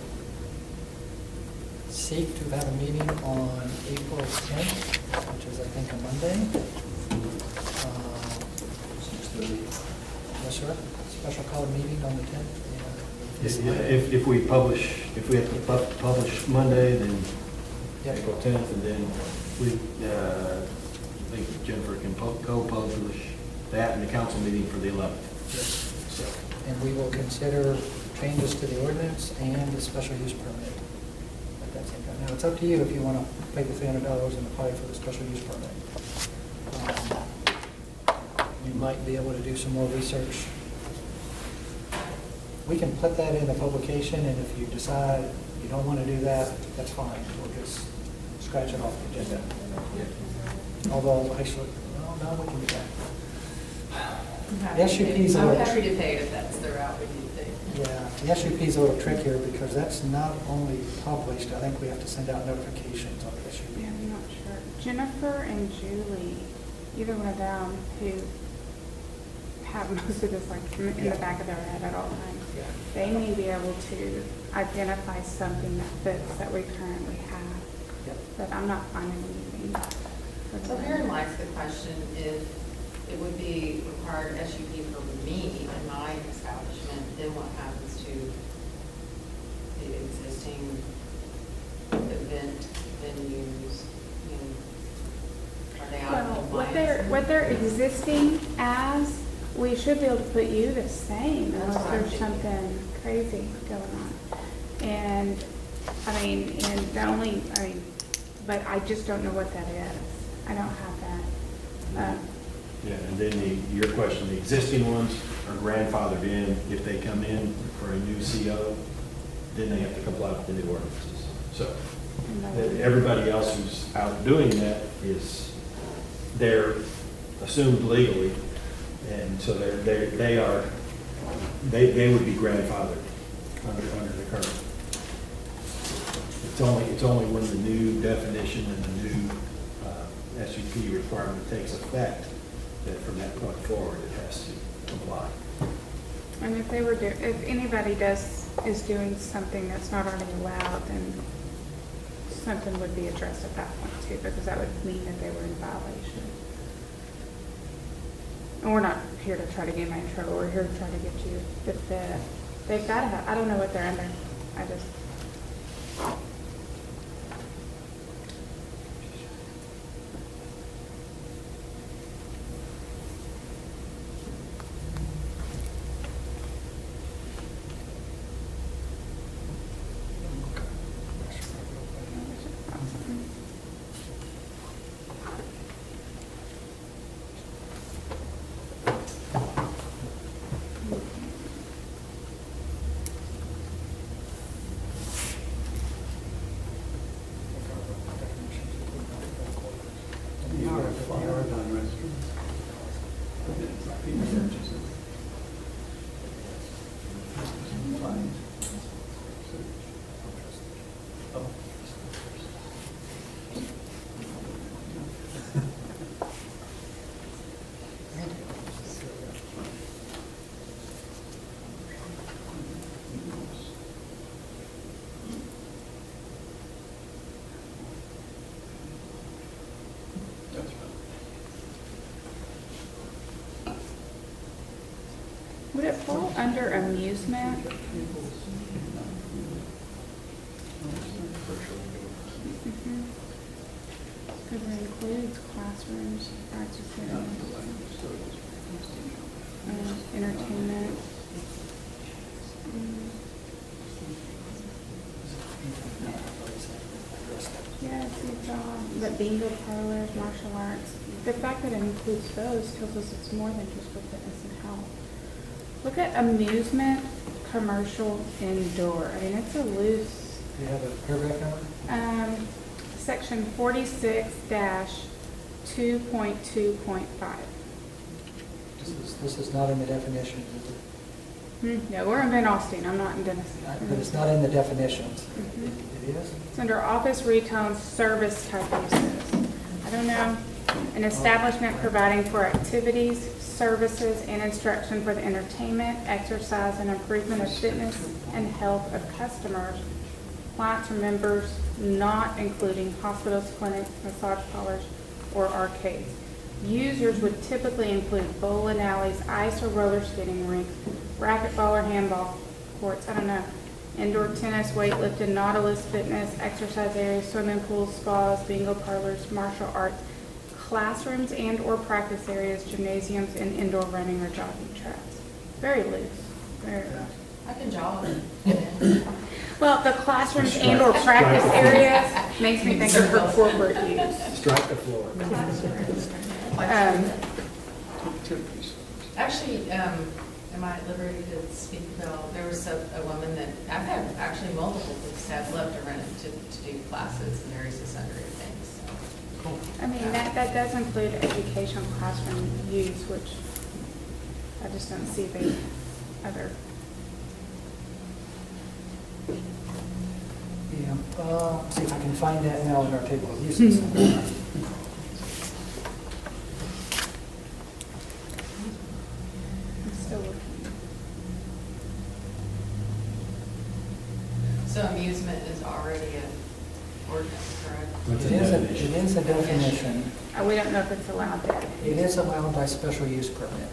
seek to have a meeting on April 10th, which is, I think, a Monday. Yes, sir. Special call meeting on the 10th. If we have to publish Monday, then Yep. April 10th, and then we, I think Jennifer can co-publish that in the council meeting for the 11th. So, And we will consider changes to the ordinance and the special use permit at that same time. Now, it's up to you if you want to pay the $300 and apply for the special use permit. You might be able to do some more research. We can put that in the publication, and if you decide you don't want to do that, that's fine. We'll just scratch it off the agenda. Although, actually, no, we can do that. The SUP's a I'm little, happy to pay it if that's the route we need to take. yeah, the SUP's a little trickier because that's not only published, I think we have to send out notifications on the SUP. Yeah, I'm not sure. Jennifer and Julie, either one of them, who have most of this like in the back of their head at all times, Yeah. they may be able to identify something that fits that we currently have, Yep. but I'm not finding anything. for So them. herein lies the question, if it would be required SUP for me in my establishment, then what happens to the existing event venues? You know, are they out Well, of what compliance? they're existing as, we should be able to put you the same That's unless what I'm there's thinking. something crazy going on. And, I mean, and the only, but I just don't know what that is. I don't have that. yeah, and then your question, the existing ones are grandfathered in. If they come in for a new CO, then they have to comply with the new ordinances. So everybody else who's out doing that they're assumed legally, and so they would be grandfathered under the current. It's only when the new definition and the new SUP requirement takes effect that from that point forward it has to comply. And if they were, if anybody is doing something that's not already allowed, then something would be addressed at that point too, because that would mean that they were in violation. And we're not here to try to get anybody in trouble, we're here to try to get you to fit. They've got to have, I don't know what they're under, I just. pull under amusement. Because it includes classrooms, practices, entertainment. Yeah, it's a job, but bingo parlors, martial arts, the fact that it includes those tells us it's more than just for fitness and health. Look at amusement, commercial, indoor. I mean, it's a loose. Do you have a paragraph number? Section 46-2.2.5. This is not in the definitions, is it? No, we're in Van Alstyne, I'm not in Denison. But it's not in the definitions. Mhm. It is? It's under office, retail, and service type uses. I don't know. An establishment providing for activities, services, and instruction for the entertainment, exercise, and improvement of fitness and health of customers, clients, or members, not including hospitals, clinics, massage parlors, or arcades. Users would typically include bowling alleys, ice or roller skating rinks, racquetball or handball courts, I don't know, indoor tennis, weightlifting, Nautilus fitness, exercise areas, swimming pools, spas, bingo parlors, martial arts, classrooms and or practice areas, gymnasiums, and indoor running or jogging tracks. Very loose, very loose. I can jog. Well, the classrooms and or practice areas makes me think of for corporate use. Strike the floor. Actually, am I at liberty to speak about, there was a woman that, I've had actually multiple folks that love to rent it to do classes and various sundry things. So. I mean, that does include educational classroom use, which I just don't see the other. Yeah, see if I can find that now in our table of uses. I'm still looking. So amusement is already an ordinance, correct? What's the It definition? is a definition. We don't know if it's allowed there. It is allowed by special use permit.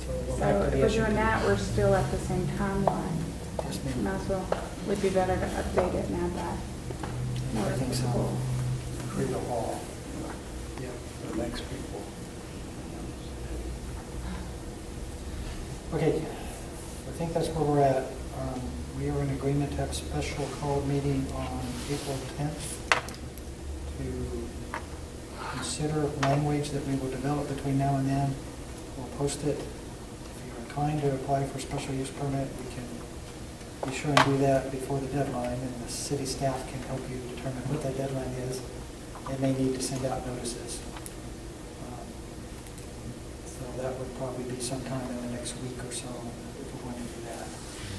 So we'll So have to if be we're issued- doing that, we're still at the same timeline. Yes, ma'am. Might as well, would be better to update it now that. I think so. Create a law. Yeah. The next people. Okay, I think that's where we're at. We are in agreement to have a special call meeting on April 10th to consider language that we will develop between now and then. We'll post it. If you're inclined to apply for a special use permit, we can be sure and do that before the deadline, and the city staff can help you determine what that deadline is. They may need to send out notices. So that would probably be sometime in the next week or so if we're going to do that.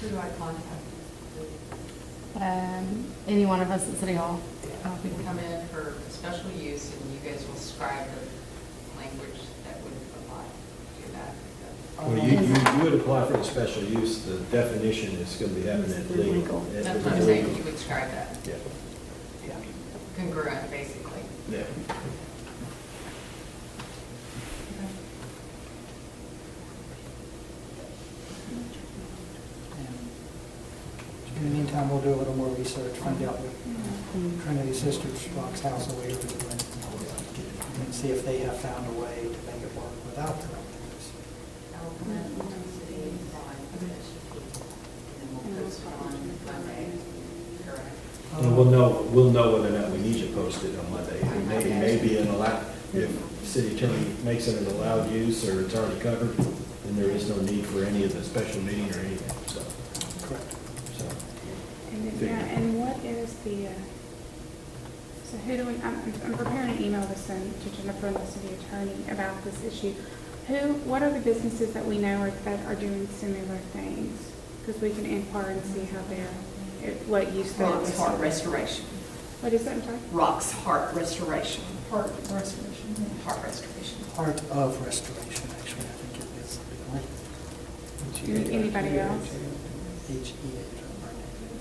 Who do I contact? Any one of us at City Hall. We can come in for special use and you guys will scribe the language that would apply to that. Well, you would apply for the special use, the definition is going to be having it legal. That's what I'm saying, you would scribe that, Yeah. Yeah. congruent, basically. Yeah. In the meantime, we'll do a little more research, find out what Trinity Sisters Rock's House of Waver is doing, and see if they have found a way to make it work without the revenues. I will come in from the city and find the SUP, and then we'll post it on Monday, correct? And we'll know whether or not we need to post it on Monday. It may be an allowed, if city attorney makes it an allowed use or it's already covered, then there is no need for any of the special meeting or anything, so. Correct. So, And then, yeah, and what is the, so who do we, I'm preparing an email to send to Jennifer and the city attorney about this issue. What are the businesses that we know that are doing similar things? Because we can inquire and see how what use they're. Rock's Heart Restoration. What is that, I'm sorry? Rock's Heart Restoration. Heart restoration. Heart Restoration. Part of restoration, actually, I think it is. Anybody else? H-E-H.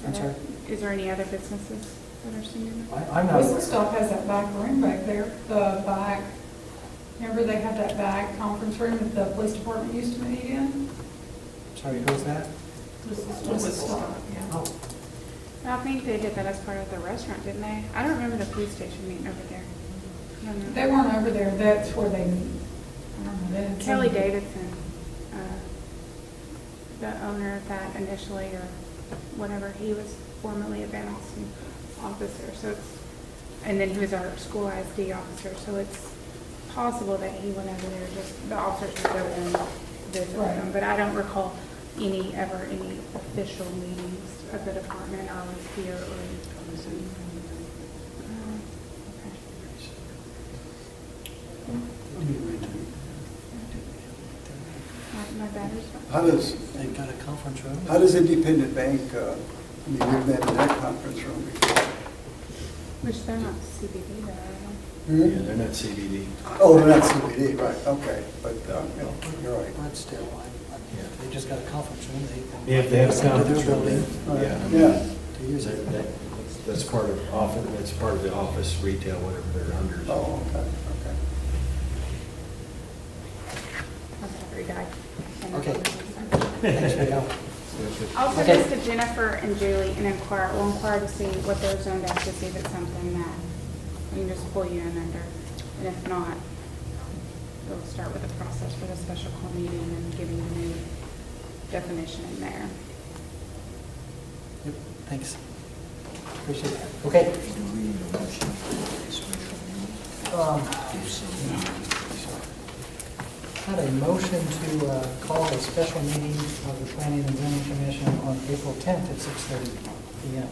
I'm sorry? Is there any other businesses that are similar? I'm not. This stuff has that back room back there, the back Remember they had that back conference room that the police department used to meet in? Sorry, who's that? This is just a stop, yeah. Oh, I think they did that as part of the restaurant, didn't they? I don't remember the police station meeting over there. I don't know. They weren't over there, that's where they meet. I don't know, they didn't Kelly say- Davidson, the owner of that initially, or whatever, he was formerly a Benson officer, so it's, and then he was our school ISD officer, so it's possible that he went over there, just, the officers would go there and visit Right. them, but I don't recall any official meetings of the department, or was here, or. My battery's not. How does, they've got a conference room? how does Independent Bank, I mean, you've been in that conference room before. Which they're not CBD though, are Hmm? Yeah, they're not CBD. Oh, they're not CBD, right, okay, but, you're right. But still, Yeah. they just got a conference room. If they have a Into their conference room, building. yeah. I mean, Yeah. To use it. That's part of office, that's part of the office retail, whatever they're under. Oh, okay, okay. they? My battery died. Okay. Thanks for your help. I'll send Okay. this to Jennifer and Julie and we'll inquire to see what they're zoned out, to see if it's something that we can just pull you in under. And if not, we'll start with the process for the special call meeting and giving you the new definition in there. Yep, thanks. Appreciate that. Okay. Had a motion to call a special meeting of the Planning and Zoning Commission on April 10th at 6:30 PM,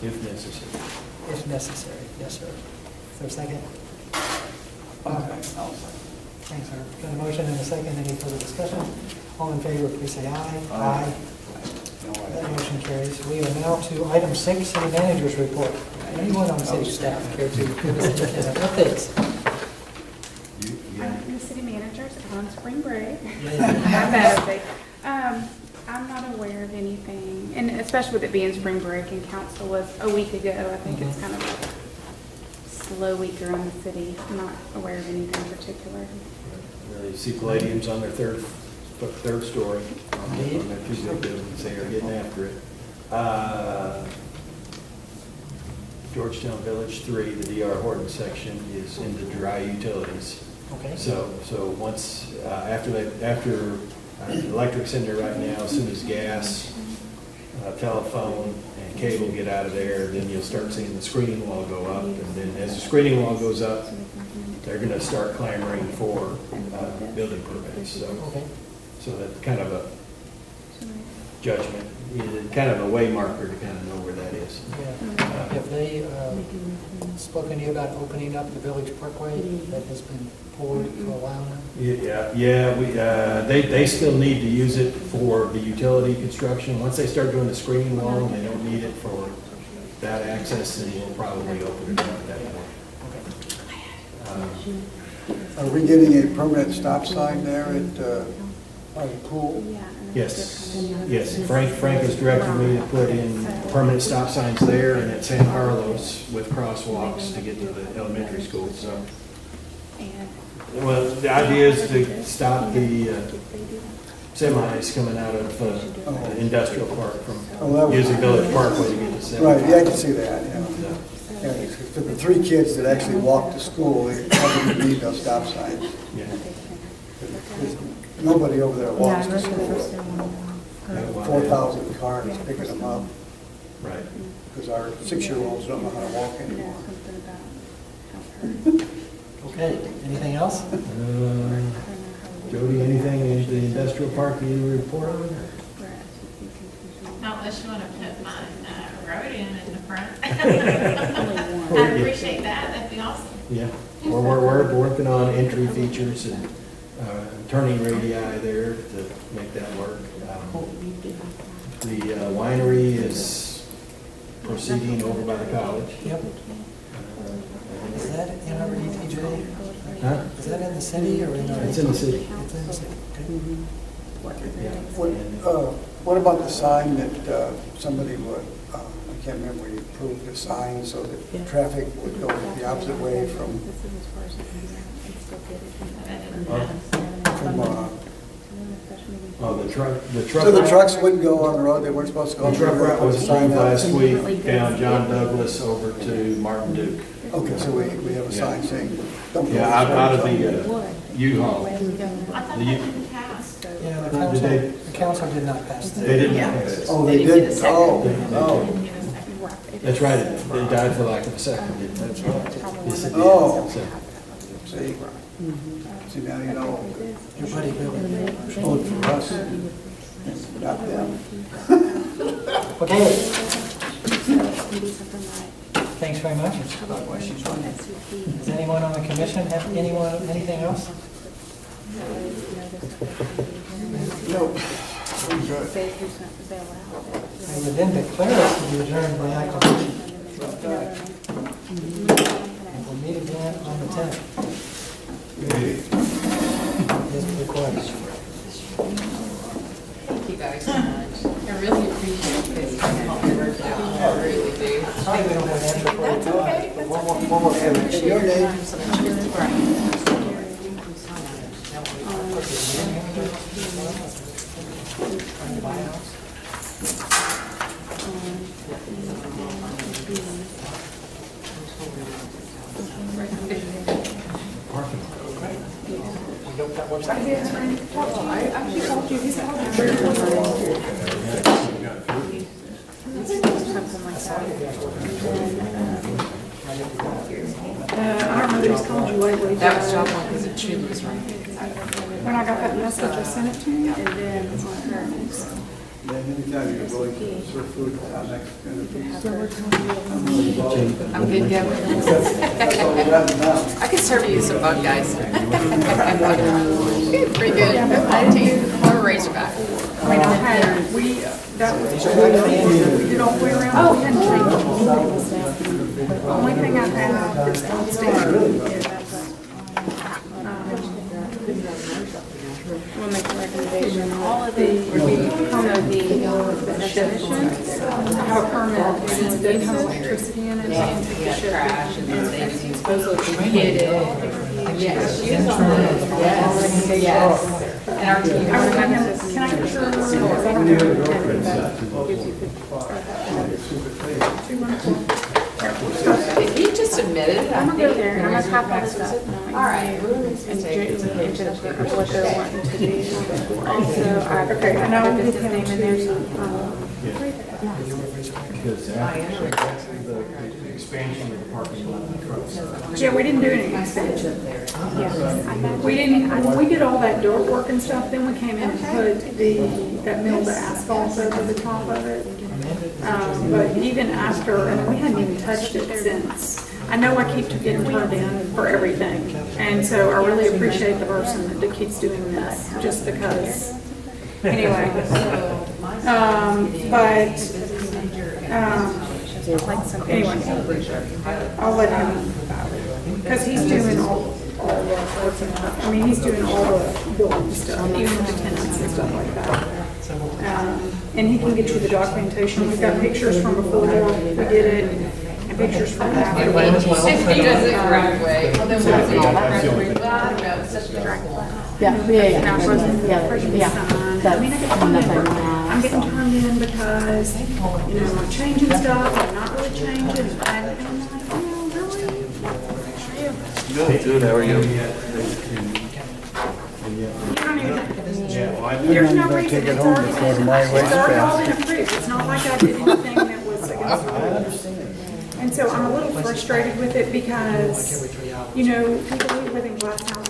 If necessary. if necessary. Yes, sir. Is there a second? Thanks, sir. Got a motion and a second. Any further discussion? All in favor, please say aye. Aye. That motion carries. We are now to item 6, city manager's report. Anyone on city staff care to give us any updates? The city manager's on spring break. Yeah. Have that update. I'm not aware of anything, and especially with it being spring break and council was a week ago, I think it's kind of a slow week around the city. I'm not aware of anything in particular. You see Palladium's on their third story on their two big buildings. They are getting after it. Georgetown Village 3, the DR Horton section, is into dry utilities. Okay. So once, after electric's in there right now, as soon as gas, telephone, and cable get out of there, then you'll start seeing the screening wall go up. And then as the screening wall goes up, they're gonna start clamoring for building permits. Okay. So that's kind of a judgment, kind of a way marker to kind of know where that is. Yeah. Have they spoken to you about opening up the Village Parkway that has been pulled for a while now? Yeah, they still need to use it for the utility construction. Once they start doing the screening wall and they don't need it for that access, then we'll probably open it up at that point. Are we getting a permanent stop sign there at, by the pool? Yes. Frank has directed me to put in permanent stop signs there and at San Carlos with crosswalks to get to the elementary school, so. Well, the idea is to stop the semis coming out of the industrial park from using Village Parkway to get to semis. Right, yeah, I can see that, yeah. Yeah, for the 3 kids that actually walk to school, they probably need those stop signs. Yeah. There's nobody over there Yeah, walks I to read the school. first one. 4,000 cars picking them up, Right. because our 6-year-olds don't know how to walk anymore. Okay, anything else? Jody, anything in the industrial park you report on? Not unless you want to put my road in the front. I'd appreciate that, that'd be awesome. Yeah, we're working on entry features and turning radii there to make that work. The winery is proceeding over by the college. Yep. Is that in our ETJ? Huh? Is that in the city or in our? It's in the city. It's in the city, okay. What about the sign that somebody would, I can't remember, you approved the sign so that traffic would go the opposite way from Oh, the truck So the route- trucks wouldn't go on the road, they weren't supposed to go on The the road? truck route was Put the sign approved up? last week down John Douglas over to Martin Duke. Okay, so we have a sign saying, don't go. Yeah, out of the U-Haul. I thought The that U- didn't pass. Yeah, Did they- the council did not pass that. They didn't. Oh, they did? Oh, oh. That's right, it died for lack of a second. That's right. Yes, it did. Oh. So- See? See, now you know, Your buddy Billy. vote for us, not them. Okay, thanks very much. Does anyone on the commission have anything else? Nope. I would then declare us to be adjourned by acclamation. And we'll meet again on the 10th. Yes, required. Thank you guys so much. I really appreciate this. I really do. Sorry we don't have an answer for you. That's okay. One more thing. Your name? Trying to buy a house? We hope that works out. I actually called you. He's called you. Something like that. I don't know that he's called you lately. That was job one because it truly was right. When I got that message, I sent it to you, and then on her. Man, anytime you're willing to serve food, next, I'm good, Gavin. that's all we have now. I could serve you some bug guys. Pretty good. I'm a razorback. I mean, I had, that was, we did all the way around. Oh, we hadn't changed anything. The only thing I've had is Alstyne. We'll make a recommendation. All of the definitions, I have a permit, it doesn't have electricity in it. And to get trash and then they supposedly hid it. Yes, she was on the, yes. And our team. I would have him, can I get your number? I don't know. If he just admitted it, I I'm gonna go think. there, and I'm gonna copy this up. All right. And just what they're wanting to do. Also, I and I will put get his him name in there, so, Because the expansion of the parking lot and trucks. Yeah, we didn't do any expansion. We didn't, when we did all that dirt work and stuff, then we came in and put that milled asphalt over the top of it. But even after, and we hadn't even touched it since, I know I keep getting turned in for everything. And so I really appreciate the person that keeps doing this, just because. Anyway, anyway, I'll let him, because he's doing all the, I mean, he's doing all the building stuff, even with the tenants and stuff like that. And he can get you the documentation. We've got pictures from before we did it, and pictures from after. If he doesn't graduate, well, then we'll see. Well, I don't know, it's such a drag. Now, it wasn't signed. I mean, I get turned in, I'm getting turned in because, you know, I'm changing stuff, I'm not really changing, and I'm like, oh, really? Good, how are you? You don't even, there's no reason, it's already all been approved, it's not like I did anything that was against the rules. And so I'm a little frustrated with it because, you know, people who live in glass houses